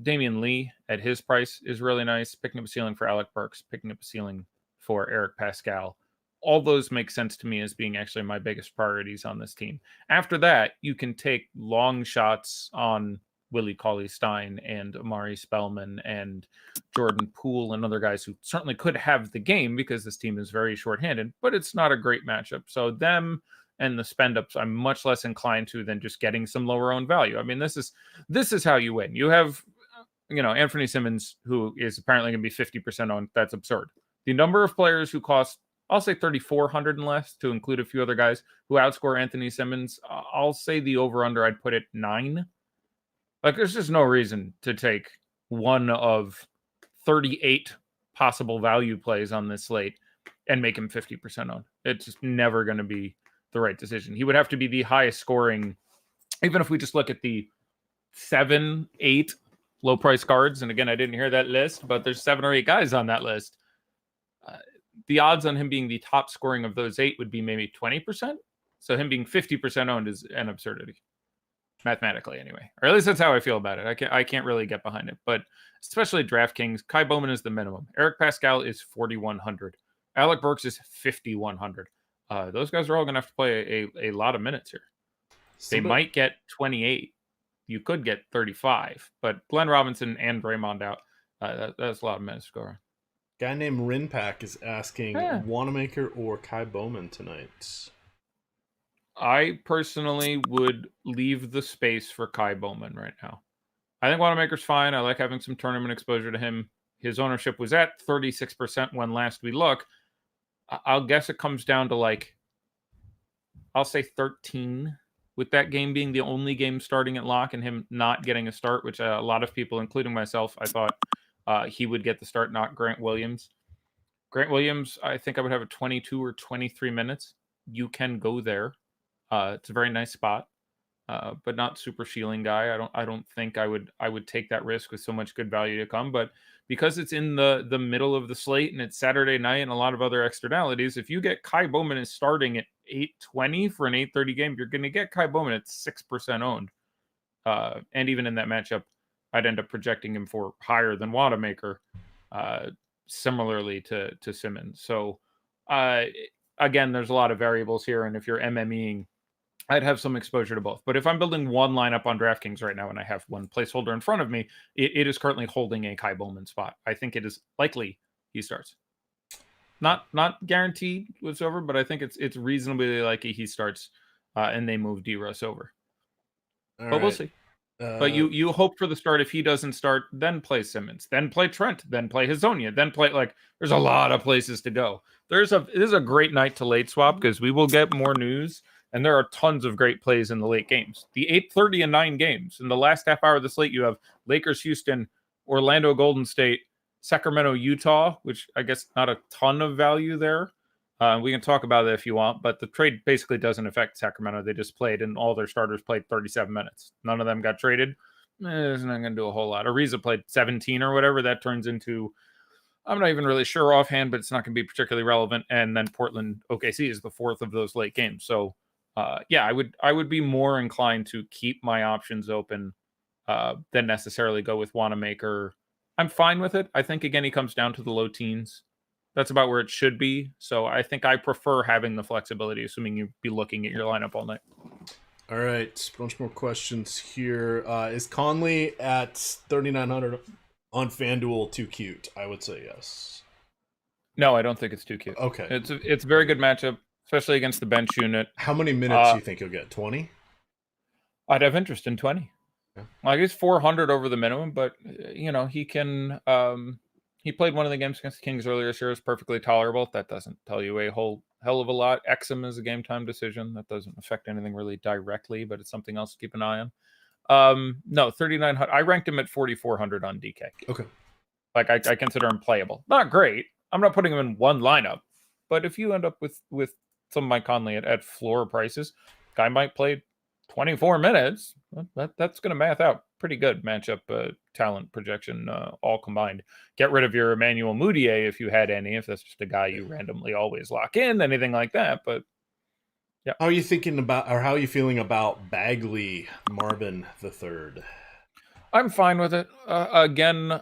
[SPEAKER 2] Damian Lee at his price is really nice. Picking up a ceiling for Alec Burks, picking up a ceiling for Eric Pascal. All those make sense to me as being actually my biggest priorities on this team. After that, you can take long shots on Willie Cauley-Stein and Amari Spellman and Jordan Poole and other guys who certainly could have the game because this team is very shorthanded, but it's not a great matchup. So them and the spend ups I'm much less inclined to than just getting some lower owned value. I mean, this is how you win. You have, Anthony Simmons, who is apparently going to be 50% owned. That's absurd. The number of players who cost, I'll say 3,400 and less, to include a few other guys who outscore Anthony Simmons, I'll say the over-under, I'd put it 9. Like, there's just no reason to take one of 38 possible value plays on this slate and make him 50% owned. It's just never going to be the right decision. He would have to be the highest scoring, even if we just look at the 7, 8 low price guards. And again, I didn't hear that list, but there's 7 or 8 guys on that list. The odds on him being the top scoring of those 8 would be maybe 20%. So him being 50% owned is an absurdity. Mathematically, anyway. Or at least that's how I feel about it. I can't really get behind it. But especially DraftKings, Kai Bowman is the minimum. Eric Pascal is 4,100. Alec Burks is 5,100. Those guys are all going to have to play a lot of minutes here. They might get 28. You could get 35. But Glenn Robinson and Draymond out. That's a lot of minutes to go around.
[SPEAKER 1] Guy named Rinpack is asking Wanamaker or Kai Bowman tonight.
[SPEAKER 2] I personally would leave the space for Kai Bowman right now. I think Wanamaker's fine. I like having some tournament exposure to him. His ownership was at 36% when last we look. I'll guess it comes down to I'll say 13, with that game being the only game starting at lock and him not getting a start, which a lot of people, including myself, I thought he would get the start, not Grant Williams. Grant Williams, I think I would have a 22 or 23 minutes. You can go there. It's a very nice spot, but not super ceiling guy. I don't think I would take that risk with so much good value to come. But because it's in the middle of the slate and it's Saturday night and a lot of other externalities, if you get Kai Bowman is starting at 820 for an 830 game, you're going to get Kai Bowman at 6% owned. And even in that matchup, I'd end up projecting him for higher than Wanamaker, similarly to Simmons. So again, there's a lot of variables here. And if you're MMEing, I'd have some exposure to both. But if I'm building one lineup on DraftKings right now and I have one placeholder in front of me, it is currently holding a Kai Bowman spot. I think it is likely he starts. Not guaranteed whatsoever, but I think it's reasonably likely he starts and they move D-Russ over. But we'll see. But you hope for the start. If he doesn't start, then play Simmons, then play Trent, then play Hazonia, then play there's a lot of places to go. This is a great night to late swap because we will get more news. And there are tons of great plays in the late games. The 8:30 and 9 games. In the last half hour of the slate, you have Lakers, Houston, Orlando, Golden State, Sacramento, Utah, which I guess not a ton of value there. We can talk about it if you want, but the trade basically doesn't affect Sacramento. They just played, and all their starters played 37 minutes. None of them got traded. It's not going to do a whole lot. Ariza played 17 or whatever. That turns into, I'm not even really sure offhand, but it's not going to be particularly relevant. And then Portland, OKC is the 4th of those late games. So, I would be more inclined to keep my options open than necessarily go with Wanamaker. I'm fine with it. I think, again, he comes down to the low teens. That's about where it should be. So I think I prefer having the flexibility, assuming you'd be looking at your lineup all night.
[SPEAKER 1] All right, a bunch more questions here. Is Conley at 3,900 on FanDuel too cute? I would say yes.
[SPEAKER 2] No, I don't think it's too cute.
[SPEAKER 1] Okay.
[SPEAKER 2] It's a very good matchup, especially against the bench unit.
[SPEAKER 1] How many minutes do you think you'll get? 20?
[SPEAKER 2] I'd have interest in 20. Yeah. He's 400 over the minimum, but he can. He played one of the games against the Kings earlier this year. It's perfectly tolerable. That doesn't tell you a whole hell of a lot. Exum is a game time decision. That doesn't affect anything really directly, but it's something else to keep an eye on. No, 3,900. I ranked him at 4,400 on DK.
[SPEAKER 1] Okay.
[SPEAKER 2] I consider him playable. Not great. I'm not putting him in one lineup, but if you end up with some Mike Conley at floor prices, guy might play 24 minutes. That's going to math out pretty good matchup talent projection all combined. Get rid of your Emmanuel Mudiay if you had any, if that's just a guy you randomly always lock in, anything like that. But yeah.
[SPEAKER 1] How are you thinking about, or how are you feeling about Bagley Marvin III?
[SPEAKER 2] I'm fine with it. Again,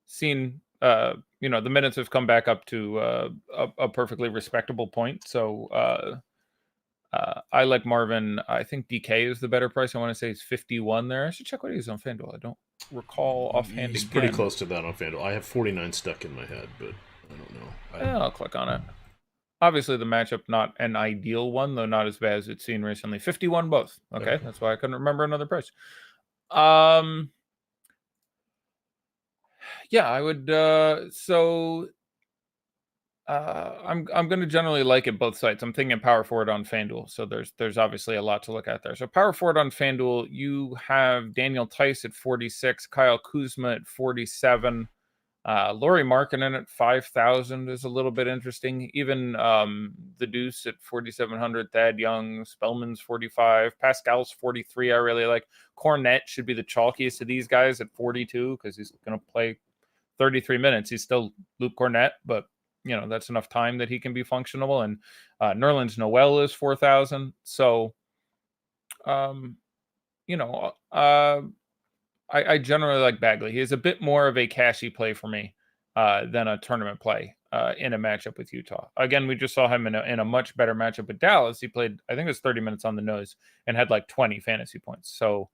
[SPEAKER 2] seen the minutes have come back up to a perfectly respectable point. So I like Marvin. I think DK is the better price. I want to say it's 51 there. I should check what he's on FanDuel. I don't recall offhand.
[SPEAKER 1] He's pretty close to that on FanDuel. I have 49 stuck in my head, but I don't know.
[SPEAKER 2] I'll click on it. Obviously, the matchup not an ideal one, though not as bad as it's seen recently. 51 both. Okay, that's why I couldn't remember another price. Yeah, I would. I'm going to generally like it both sides. I'm thinking power forward on FanDuel, so there's obviously a lot to look at there. So power forward on FanDuel, you have Daniel Tice at 46, Kyle Kuzma at 47, Lauri Markkanen at 5,000 is a little bit interesting. Even the Deuce at 4,700, Thad Young, Spellman's 45, Pascal's 43. I really like. Cornette should be the chalkiest of these guys at 42 because he's going to play 33 minutes. He's still Luke Cornette, but that's enough time that he can be functional. And Nerlens Noel is 4,000. So, I generally like Bagley. He is a bit more of a cashy play for me than a tournament play in a matchup with Utah. Again, we just saw him in a much better matchup with Dallas. He played, I think it was 30 minutes on the nose and had like 20 fantasy points. So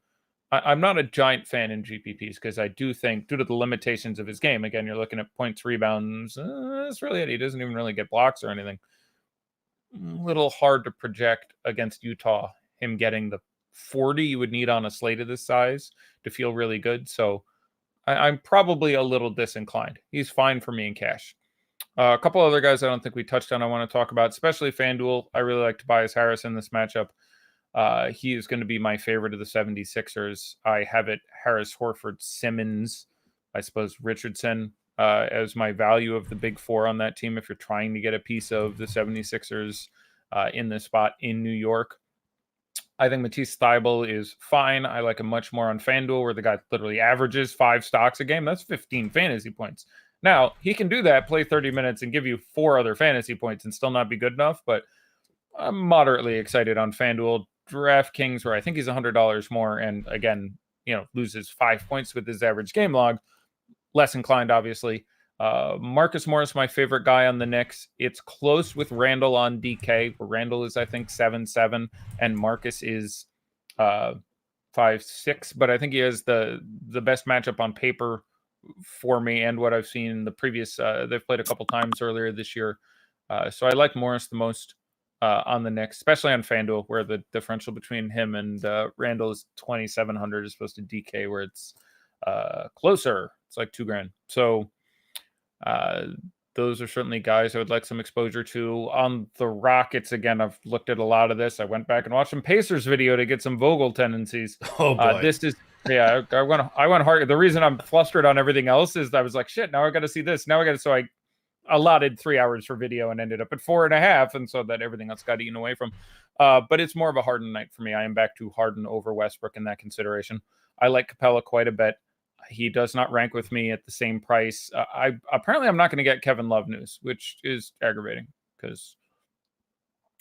[SPEAKER 2] I'm not a giant fan in GPPs because I do think due to the limitations of his game, again, you're looking at points, rebounds. That's really it. He doesn't even really get blocks or anything. A little hard to project against Utah, him getting the 40 you would need on a slate of this size to feel really good. So I'm probably a little disinclined. He's fine for me in cash. A couple other guys I don't think we touched on I want to talk about, especially FanDuel. I really like Tobias Harris in this matchup. He is going to be my favorite of the 76ers. I have it Harris, Horford, Simmons, I suppose Richardson as my value of the big four on that team if you're trying to get a piece of the 76ers in this spot in New York. I think Matisse Thybulle is fine. I like him much more on FanDuel where the guy literally averages 5 stocks a game. That's 15 fantasy points. Now, he can do that, play 30 minutes, and give you 4 other fantasy points and still not be good enough, but I'm moderately excited on FanDuel. DraftKings, where I think he's $100 more, and again, loses 5 points with his average game log. Less inclined, obviously. Marcus Morris, my favorite guy on the Knicks. It's close with Randall on DK. Randall is, I think, 7-7, and Marcus is 5-6. But I think he has the best matchup on paper for me, and what I've seen in the previous. They've played a couple times earlier this year, so I like Morris the most on the Knicks, especially on FanDuel, where the differential between him and Randall is 2,700 as opposed to DK, where it's closer. It's like $2,000. So. Those are certainly guys I would like some exposure to. On the Rockets, again, I've looked at a lot of this. I went back and watched some Pacers video to get some Vogel tendencies.
[SPEAKER 1] Oh boy.
[SPEAKER 2] This is I went hard. The reason I'm flustered on everything else is I was like, shit, now I got to see this. So I allotted 3 hours for video and ended up at 4.5, and so that everything else got eaten away from. But it's more of a Harden night for me. I am back to Harden over Westbrook in that consideration. I like Capella quite a bit. He does not rank with me at the same price. I'm not going to get Kevin Love news, which is aggravating because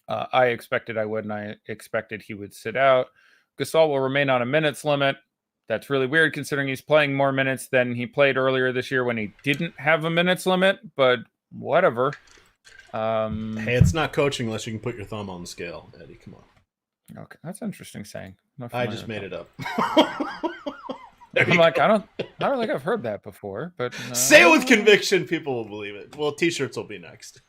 [SPEAKER 2] I expected I would, and I expected he would sit out. Gasol will remain on a minutes limit. That's really weird considering he's playing more minutes than he played earlier this year when he didn't have a minutes limit, but whatever.
[SPEAKER 1] Hey, it's not coaching unless you can put your thumb on the scale, Eddie. Come on.
[SPEAKER 2] Okay, that's interesting saying.
[SPEAKER 1] I just made it up.
[SPEAKER 2] I'm like, I don't think I've heard that before, but
[SPEAKER 1] say it with conviction, people will believe it. Well, t-shirts will be next.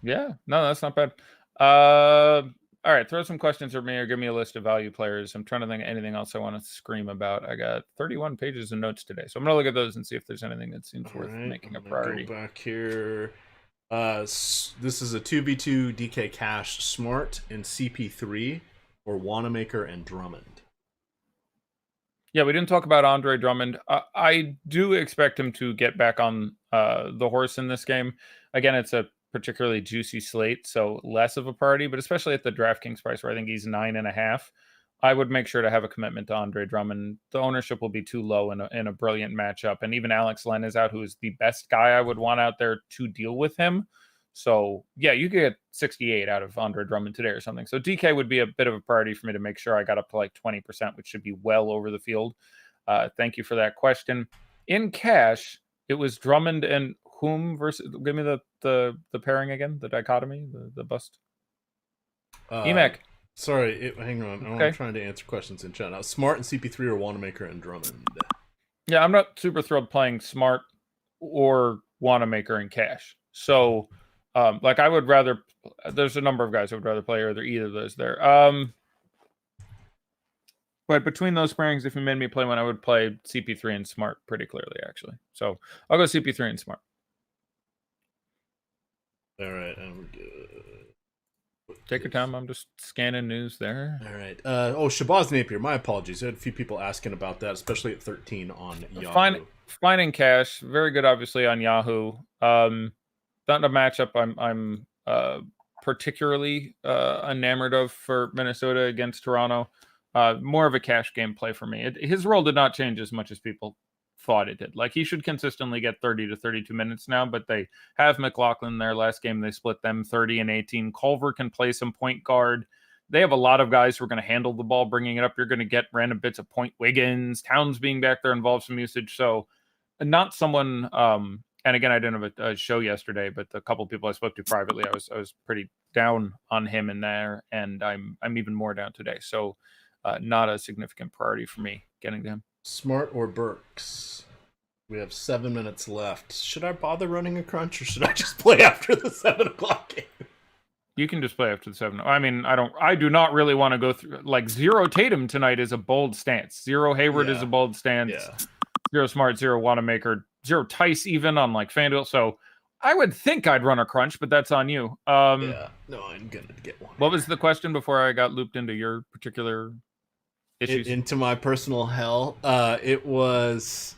[SPEAKER 2] Yeah, no, that's not bad. All right, throw some questions at me or give me a list of value players. I'm trying to think of anything else I want to scream about. I got 31 pages of notes today, so I'm gonna look at those and see if there's anything that seems worth making a priority.
[SPEAKER 1] Go back here. This is a 2v2 DK Cash, Smart and CP3, or Wanamaker and Drummond.
[SPEAKER 2] Yeah, we didn't talk about Andre Drummond. I do expect him to get back on the horse in this game. Again, it's a particularly juicy slate, so less of a priority, but especially at the DraftKings price where I think he's 9.5. I would make sure to have a commitment to Andre Drummond. The ownership will be too low in a brilliant matchup. And even Alex Len is out, who is the best guy I would want out there to deal with him. So, yeah, you could get 68 out of Andre Drummond today or something. So DK would be a bit of a priority for me to make sure I got up to like 20%, which should be well over the field. Thank you for that question. In cash, it was Drummond and whom versus... Give me the pairing again, the dichotomy, the bust. EMAC.
[SPEAKER 1] Sorry, hang on. I'm trying to answer questions in chat now. Smart and CP3 or Wanamaker and Drummond?
[SPEAKER 2] Yeah, I'm not super thrilled playing Smart or Wanamaker in cash. So, like, I would rather... There's a number of guys I would rather play either of those there. But between those pairings, if you made me play one, I would play CP3 and Smart pretty clearly, actually. So, I'll go CP3 and Smart.
[SPEAKER 1] All right, and we're good.
[SPEAKER 2] Take your time. I'm just scanning news there.
[SPEAKER 1] All right. Shabazz Napier. My apologies. I had a few people asking about that, especially at 13 on Yahoo.
[SPEAKER 2] Fine in cash. Very good, obviously, on Yahoo. Not a matchup I'm particularly enamored of for Minnesota against Toronto. More of a cash game play for me. His role did not change as much as people thought it did. Like, he should consistently get 30 to 32 minutes now, but they have McLaughlin their last game. They split them 30 and 18. Culver can play some point guard. They have a lot of guys who are going to handle the ball, bringing it up. You're going to get random bits of point. Wiggins, Towns being back there involves some usage. So not someone, and again, I didn't have a show yesterday, but a couple of people I spoke to privately, I was pretty down on him in there, and I'm even more down today. So not a significant priority for me getting to him.
[SPEAKER 1] Smart or Burks? We have 7 minutes left. Should I bother running a crunch, or should I just play after the 7 o'clock game?
[SPEAKER 2] You can just play after the 7. I mean, I do not really want to go through, like, 0 Tatum tonight is a bold stance. 0 Hayward is a bold stance. Yeah. 0 Smart, 0 Wanamaker, 0 Tice even on like FanDuel. So I would think I'd run a crunch, but that's on you.
[SPEAKER 1] Yeah, no, I'm gonna get one.
[SPEAKER 2] What was the question before I got looped into your particular issues?
[SPEAKER 1] Into my personal hell. It was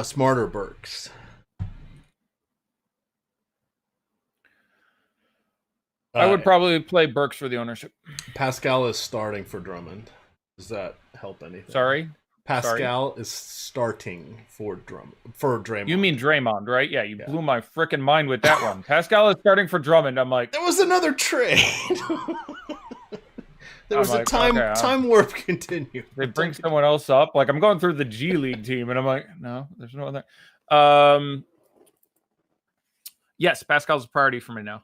[SPEAKER 1] Smarter Burks.
[SPEAKER 2] I would probably play Burks for the ownership.
[SPEAKER 1] Pascal is starting for Drummond. Does that help anything?
[SPEAKER 2] Sorry?
[SPEAKER 1] Pascal is starting for Draymond.
[SPEAKER 2] You mean Draymond, right? Yeah, you blew my freaking mind with that one. Pascal is starting for Drummond. I'm like...
[SPEAKER 1] There was another trade. There was time warp continue.
[SPEAKER 2] They bring someone else up. Like, I'm going through the G League team, and I'm like, no, there's no other. Yes, Pascal's a priority for me now.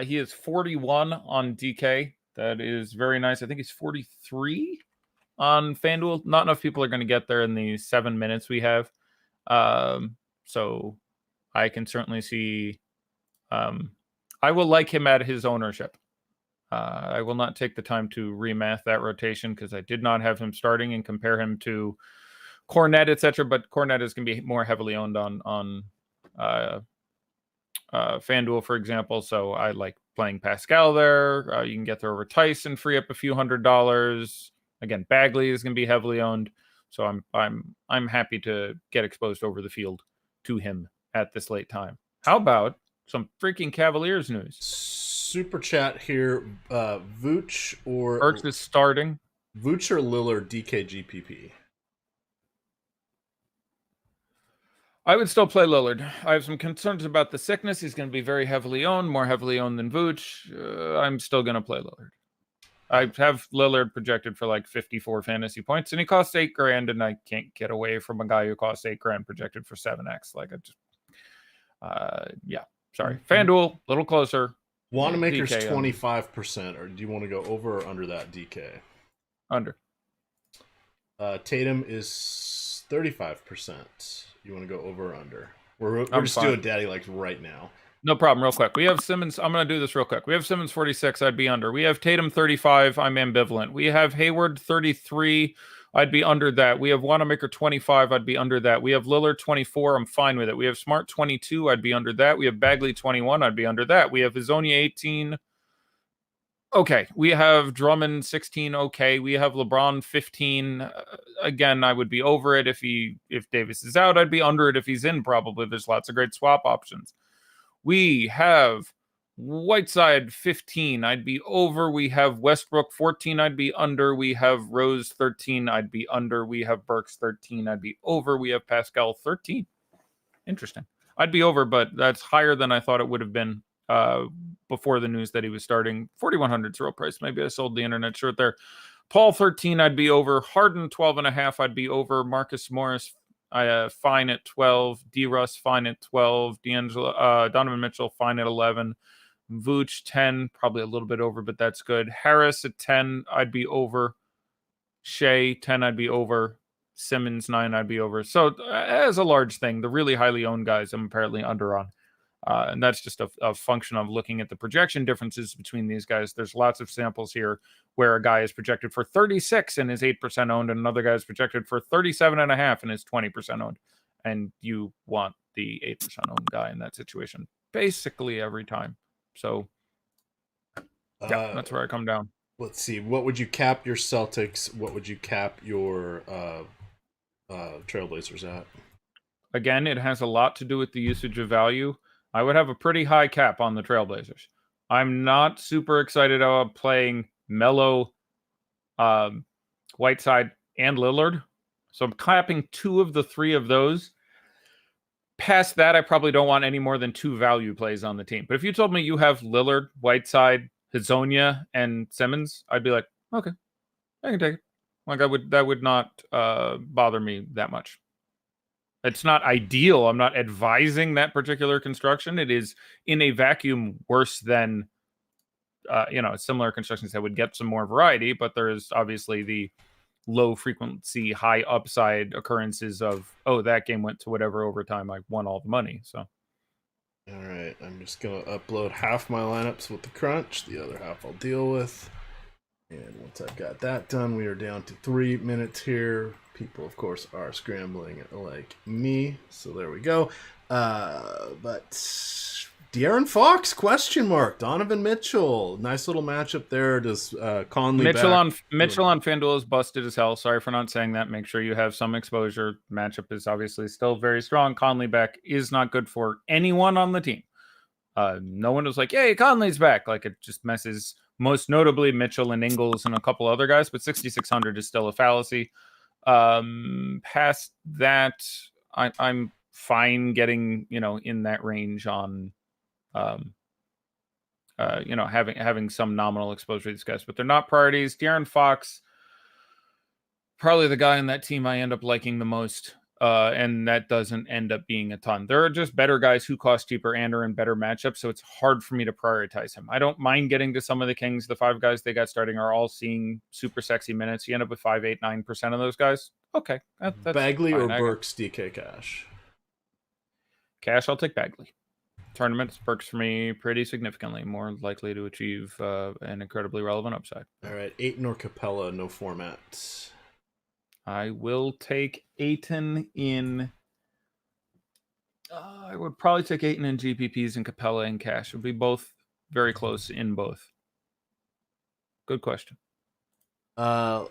[SPEAKER 2] He is 41 on DK. That is very nice. I think he's 43 on FanDuel. Not enough people are going to get there in the 7 minutes we have. So I can certainly see. I will like him at his ownership. I will not take the time to remath that rotation because I did not have him starting and compare him to Cornet, etc. But Cornet is going to be more heavily owned on FanDuel, for example. So I like playing Pascal there. You can get there over Tyson, free up a few $100s. Again, Bagley is going to be heavily owned. So I'm happy to get exposed over the field to him at this late time. How about some freaking Cavaliers news?
[SPEAKER 1] Super chat here. Vooch or
[SPEAKER 2] Burks is starting.
[SPEAKER 1] Vooch or Lillard DKGPP?
[SPEAKER 2] I would still play Lillard. I have some concerns about the sickness. He's going to be very heavily owned, more heavily owned than Vooch. I'm still going to play Lillard. I have Lillard projected for like 54 fantasy points, and he costs $8,000, and I can't get away from a guy who costs $8,000 projected for 7x. Like, I just, yeah, sorry. FanDuel, a little closer.
[SPEAKER 1] Wanamaker's 25%, or do you want to go over or under that DK?
[SPEAKER 2] Under.
[SPEAKER 1] Tatum is 35%. You want to go over or under? We're just doing daddy like right now.
[SPEAKER 2] No problem. Real quick. We have Simmons. I'm going to do this real quick. We have Simmons 46. I'd be under. We have Tatum 35. I'm ambivalent. We have Hayward 33. I'd be under that. We have Wanamaker 25. I'd be under that. We have Lillard 24. I'm fine with it. We have Smart 22. I'd be under that. We have Bagley 21. I'd be under that. We have Hazonia 18. Okay. We have Drummond 16. Okay. We have LeBron 15. Again, I would be over it if Davis is out. I'd be under it if he's in. Probably. There's lots of great swap options. We have Whiteside 15, I'd be over. We have Westbrook 14, I'd be under. We have Rose 13, I'd be under. We have Burks 13, I'd be over. We have Pascal 13. Interesting. I'd be over, but that's higher than I thought it would have been before the news that he was starting. 4,100 real price. Maybe I sold the internet short there. Paul 13, I'd be over. Harden 12.5, I'd be over. Marcus Morris fine at 12. D-Russ fine at 12. Donovan Mitchell fine at 11. Vooch 10, probably a little bit over, but that's good. Harris at 10, I'd be over. Shea 10, I'd be over. Simmons 9, I'd be over. So as a large thing, the really highly owned guys I'm apparently under on. And that's just a function of looking at the projection differences between these guys. There's lots of samples here where a guy is projected for 36 and is 8% owned, and another guy is projected for 37.5 and is 20% owned. And you want the 8% owned guy in that situation basically every time. So yeah, that's where I come down.
[SPEAKER 1] Let's see. What would you cap your Celtics? What would you cap your Trailblazers at?
[SPEAKER 2] Again, it has a lot to do with the usage of value. I would have a pretty high cap on the Trailblazers. I'm not super excited about playing Melo, Whiteside, and Lillard. So I'm capping 2 of the 3 of those. Past that, I probably don't want any more than 2 value plays on the team. But if you told me you have Lillard, Whiteside, Hazonia, and Simmons, I'd be like, okay, I can take it. Like that would not bother me that much. It's not ideal. I'm not advising that particular construction. It is in a vacuum worse than similar constructions that would get some more variety, but there is obviously the low frequency, high upside occurrences of, that game went to whatever overtime, I won all the money. So
[SPEAKER 1] all right, I'm just gonna upload half my lineups with the crunch, the other half I'll deal with. And once I've got that done, we are down to 3 minutes here. People, of course, are scrambling like me. So there we go. But De'Aaron Fox, question mark. Donovan Mitchell. Nice little matchup there. Does Conley
[SPEAKER 2] Mitchell on FanDuel is busted as hell. Sorry for not saying that. Make sure you have some exposure. Matchup is obviously still very strong. Conley back is not good for anyone on the team. No one was like, "Yay, Conley's back." Like, it just messes most notably Mitchell and Ingles and a couple other guys, but 6,600 is still a fallacy. Past that, I'm fine getting, in that range on, having some nominal exposure to these guys, but they're not priorities. De'Aaron Fox, probably the guy in that team I end up liking the most. And that doesn't end up being a ton. There are just better guys who cost cheaper and are in better matchups, so it's hard for me to prioritize him. I don't mind getting to some of the Kings. The 5 guys they got starting are all seeing super sexy minutes. You end up with 5, 8, 9% of those guys. Okay. That's
[SPEAKER 1] Bagley
[SPEAKER 2] fine.
[SPEAKER 1] or Burks, DK Cash?
[SPEAKER 2] Cash, I'll take Bagley. Tournaments, Burks for me pretty significantly more likely to achieve an incredibly relevant upside.
[SPEAKER 1] All right, Ayton or Capella, no format.
[SPEAKER 2] I will take Ayton in. I would probably take Ayton in GPPs and Capella and Cash. It would be both very close in both. Good question.
[SPEAKER 1] Saric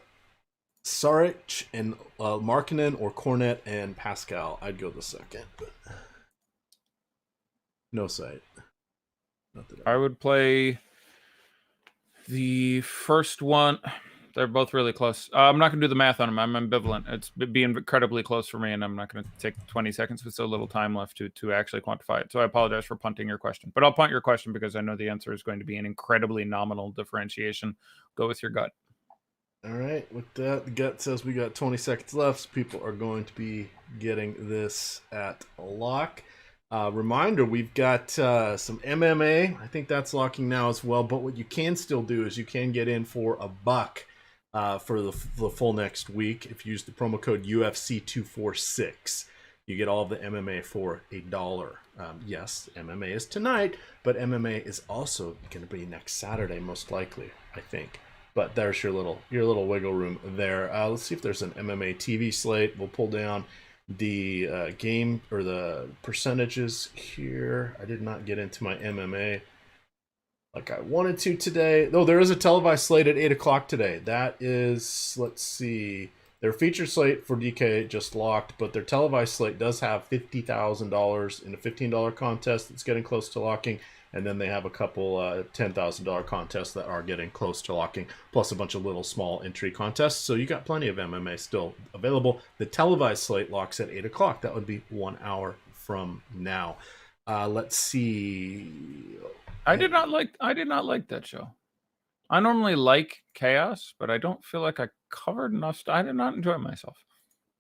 [SPEAKER 1] and Markkanen or Cornet and Pascal. I'd go the second, but no sight.
[SPEAKER 2] I would play the first one. They're both really close. I'm not going to do the math on them. I'm ambivalent. It's being incredibly close for me, and I'm not going to take 20 seconds with so little time left to actually quantify it. So I apologize for punting your question. But I'll punt your question because I know the answer is going to be an incredibly nominal differentiation. Go with your gut.
[SPEAKER 1] All right. With that, the gut says we got 20 seconds left. So people are going to be getting this at a lock. Reminder, we've got some MMA. I think that's locking now as well. But what you can still do is you can get in for $1 for the full next week. If you use the promo code UFC246, you get all of the MMA for $1. Yes, MMA is tonight, but MMA is also going to be next Saturday, most likely, I think. But there's your little wiggle room there. Let's see if there's an MMA TV slate. We'll pull down the game or the percentages here. I did not get into my MMA like I wanted to today. Though there is a televised slate at 8 o'clock today. That is, let's see, their feature slate for DK just locked, but their televised slate does have $50,000 in a $15 contest that's getting close to locking. And then they have a couple $10,000 contests that are getting close to locking, plus a bunch of little small entry contests. So you got plenty of MMA still available. The televised slate locks at 8 o'clock. That would be 1 hour from now. Let's see.
[SPEAKER 2] I did not like that show. I normally like chaos, but I don't feel like I covered enough. I did not enjoy myself.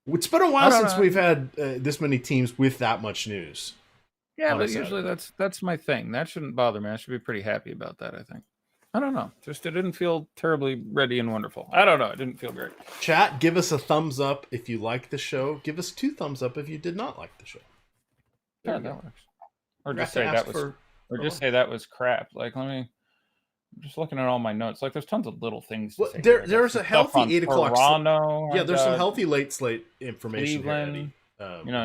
[SPEAKER 1] It's been a while since we've had this many teams with that much news.
[SPEAKER 2] Yeah, but usually that's my thing. That shouldn't bother me. I should be pretty happy about that, I think. I don't know. Just it didn't feel terribly ready and wonderful. I don't know. It didn't feel great.
[SPEAKER 1] Chat, give us a thumbs up if you like the show. Give us 2 thumbs up if you did not like the show.
[SPEAKER 2] Yeah, that works. Or just say that was say that was crap. Like, I'm just looking at all my notes. Like, there's tons of little things.
[SPEAKER 1] Well, there's a healthy 8 o'clock.
[SPEAKER 2] Toronto.
[SPEAKER 1] Yeah, there's some healthy late slate information.
[SPEAKER 2] Cleveland,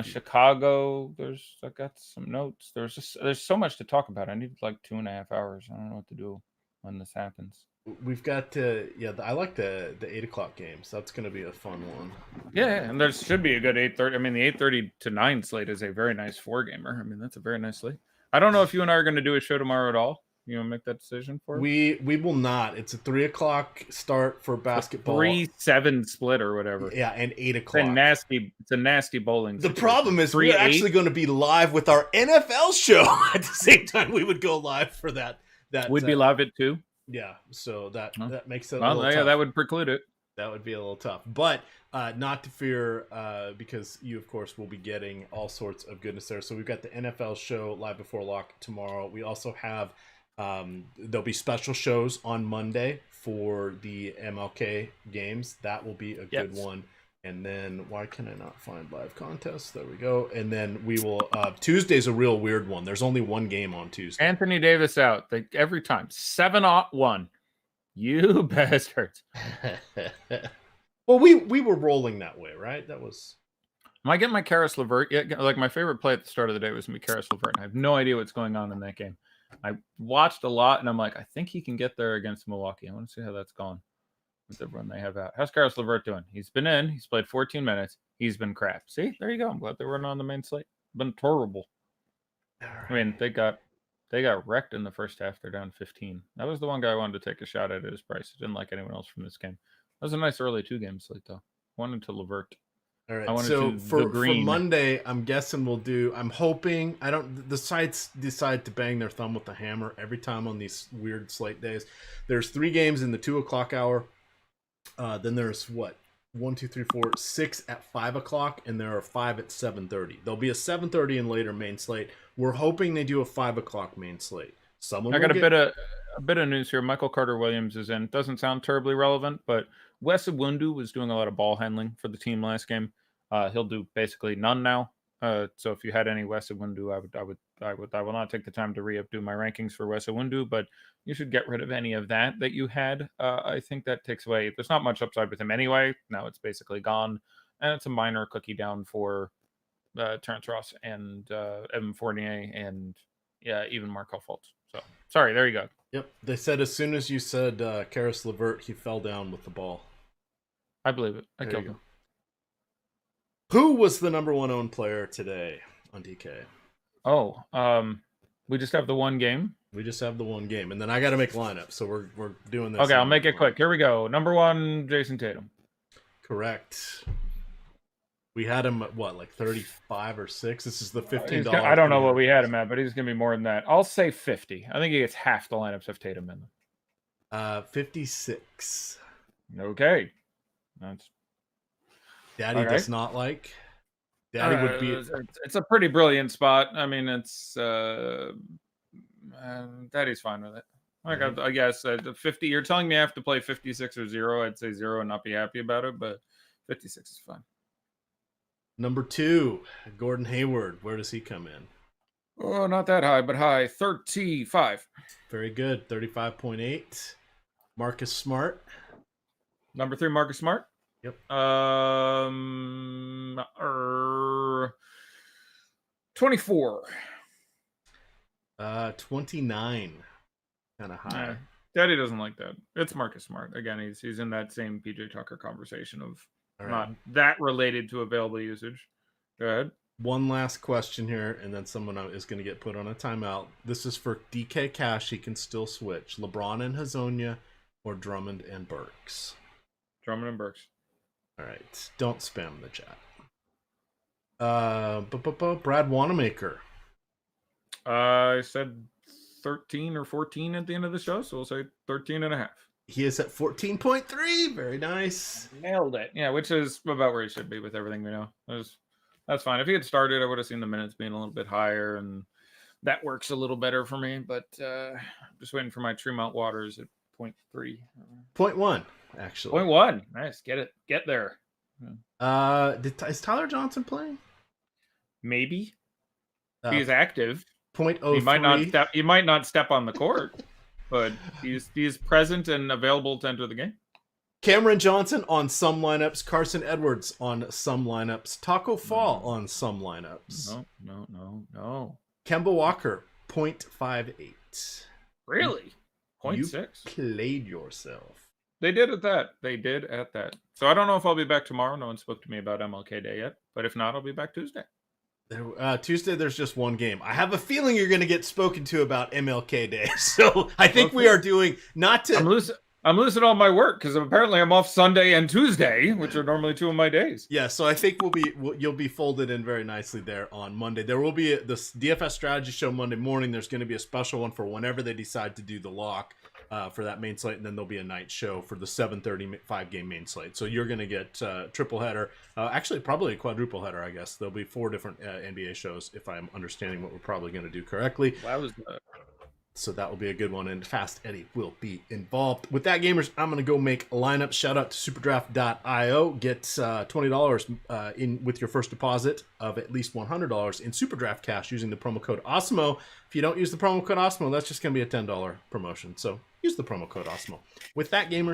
[SPEAKER 2] Chicago. I got some notes. There's so much to talk about. I need like 2.5 hours. I don't know what to do when this happens.
[SPEAKER 1] We've got I like the 8 o'clock games. That's going to be a fun one.
[SPEAKER 2] Yeah, and there should be a good 8:30. I mean, the 8:30 to 9 slate is a very nice 4-gamer. I mean, that's a very nice slate. I don't know if you and I are going to do a show tomorrow at all. You want to make that decision for us?
[SPEAKER 1] We will not. It's a 3 o'clock start for basketball.
[SPEAKER 2] 3-7 split or whatever.
[SPEAKER 1] Yeah, and 8 o'clock.
[SPEAKER 2] It's a nasty bowling.
[SPEAKER 1] The problem is we're actually going to be live with our NFL show at the same time. We would go live for that.
[SPEAKER 2] We'd be live at 2.
[SPEAKER 1] Yeah, so that makes it.
[SPEAKER 2] That would preclude it.
[SPEAKER 1] That would be a little tough, but not to fear, because you, of course, will be getting all sorts of goodness there. So we've got the NFL show live before lock tomorrow. We also have there'll be special shows on Monday for the MLK games. That will be a good one. And then why can I not find live contests? There we go. And then we will Tuesday's a real weird one. There's only one game on Tuesday.
[SPEAKER 2] Anthony Davis out every time. 7-1. You bastards.
[SPEAKER 1] Well, we were rolling that way, right? That was.
[SPEAKER 2] Am I getting my Karis LeVert yet? Like, my favorite play at the start of the day was going to be Karis LeVert. I have no idea what's going on in that game. I watched a lot, and I'm like, I think he can get there against Milwaukee. I want to see how that's gone with the run they have out. How's Karis LeVert doing? He's been in. He's played 14 minutes. He's been crap. See? There you go. I'm glad they were on the main slate. Been terrible. Right. I mean, they got wrecked in the first half. They're down 15. That was the one guy I wanted to take a shot at his price. I didn't like anyone else from this game. That was a nice early 2-game slate, though. Wanted to LeVert.
[SPEAKER 1] All right. So for Monday, I'm guessing we'll do. I'm hoping the sites decide to bang their thumb with the hammer every time on these weird slate days. There's 3 games in the 2 o'clock hour. Then there's 1, 2, 3, 4, 6 at 5 o'clock, and there are 5 at 7:30. There'll be a 7:30 and later main slate. We're hoping they do a 5 o'clock main slate. I
[SPEAKER 2] got a bit of news here. Michael Carter-Williams is in. Doesn't sound terribly relevant, but Wes Iwundu was doing a lot of ball handling for the team last game. He'll do basically none now. So if you had any Wes Iwundu, I will not take the time to do my rankings for Wes Iwundu, but you should get rid of any of that you had. I think that takes away. There's not much upside with him anyway. Now it's basically gone, and it's a minor cookie down for Terrence Ross and Evan Fournier and even Markelle Fultz. So sorry, there you go.
[SPEAKER 1] Yep, they said as soon as you said Karis LeVert, he fell down with the ball.
[SPEAKER 2] I believe it. I killed him.
[SPEAKER 1] Who was the number 1 owned player today on DK?
[SPEAKER 2] We just have the one game.
[SPEAKER 1] We just have the one game, and then I got to make lineup, so we're doing this.
[SPEAKER 2] Okay, I'll make it quick. Here we go. Number 1, Jason Tatum.
[SPEAKER 1] Correct. We had him at what, like 35 or 6? This is the $15.
[SPEAKER 2] I don't know what we had him at, but he's going to be more than that. I'll say 50. I think he gets half the lineups of Tatum in them.
[SPEAKER 1] 56.
[SPEAKER 2] Okay. That's
[SPEAKER 1] Daddy does not like. Daddy would be.
[SPEAKER 2] It's a pretty brilliant spot. I mean, it's Daddy's fine with it. Like I guess 50. You're telling me I have to play 56 or 0. I'd say 0 and not be happy about it, but 56 is fine.
[SPEAKER 1] Number 2, Gordon Hayward. Where does he come in?
[SPEAKER 2] Oh, not that high, but high. 35.
[SPEAKER 1] Very good. 35.8. Marcus Smart.
[SPEAKER 2] Number 3, Marcus Smart.
[SPEAKER 1] Yep.
[SPEAKER 2] 24.
[SPEAKER 1] 29. Kind of high.
[SPEAKER 2] Daddy doesn't like that. It's Marcus Smart. Again, he's in that same PJ Tucker conversation of not that related to available usage. Go ahead.
[SPEAKER 1] One last question here, and then someone is going to get put on a timeout. This is for DK Cash. He can still switch. LeBron and Hazonia or Drummond and Burks?
[SPEAKER 2] Drummond and Burks.
[SPEAKER 1] All right. Don't spam the chat. Brad Wanamaker.
[SPEAKER 2] I said 13 or 14 at the end of the show, so we'll say 13 and a half.
[SPEAKER 1] He is at 14.3. Very nice.
[SPEAKER 2] Nailed it. Yeah, which is about where he should be with everything we know. That's fine. If he had started, I would have seen the minutes being a little bit higher, and that works a little better for me. But I'm just waiting for my Tremont Waters at 0.3.
[SPEAKER 1] 0.1, actually.
[SPEAKER 2] 0.1. Nice. Get there.
[SPEAKER 1] Is Tyler Johnson playing?
[SPEAKER 2] Maybe. He's active.
[SPEAKER 1] 0.03.
[SPEAKER 2] He might not step on the court, but he's present and available to enter the game.
[SPEAKER 1] Cameron Johnson on some lineups. Carson Edwards on some lineups. Taco Fall on some lineups.
[SPEAKER 2] No.
[SPEAKER 1] Kemba Walker, 0.58.
[SPEAKER 2] Really? 0.6?
[SPEAKER 1] You played yourself.
[SPEAKER 2] They did at that. So I don't know if I'll be back tomorrow. No one spoke to me about MLK Day yet. But if not, I'll be back Tuesday.
[SPEAKER 1] Tuesday, there's just one game. I have a feeling you're going to get spoken to about MLK Day. So I think we are doing not to...
[SPEAKER 2] I'm losing all my work because apparently I'm off Sunday and Tuesday, which are normally two of my days.
[SPEAKER 1] Yeah, so I think you'll be folded in very nicely there on Monday. There will be this DFS strategy show Monday morning. There's going to be a special one for whenever they decide to do the lock for that main slate, and then there'll be a night show for the 7:30 5-game main slate. So you're going to get triple header, actually probably a quadruple header, I guess. There'll be 4 different NBA shows if I'm understanding what we're probably going to do correctly. So that will be a good one, and Fast Eddie will be involved. With that, gamers, I'm going to go make a lineup. Shout out to superdraft.io. Get $20 in with your first deposit of at least $100 in SuperDraft cash using the promo code OSMO. If you don't use the promo code OSMO, that's just going to be a $10 promotion. So use the promo code OSMO. With that, gamers,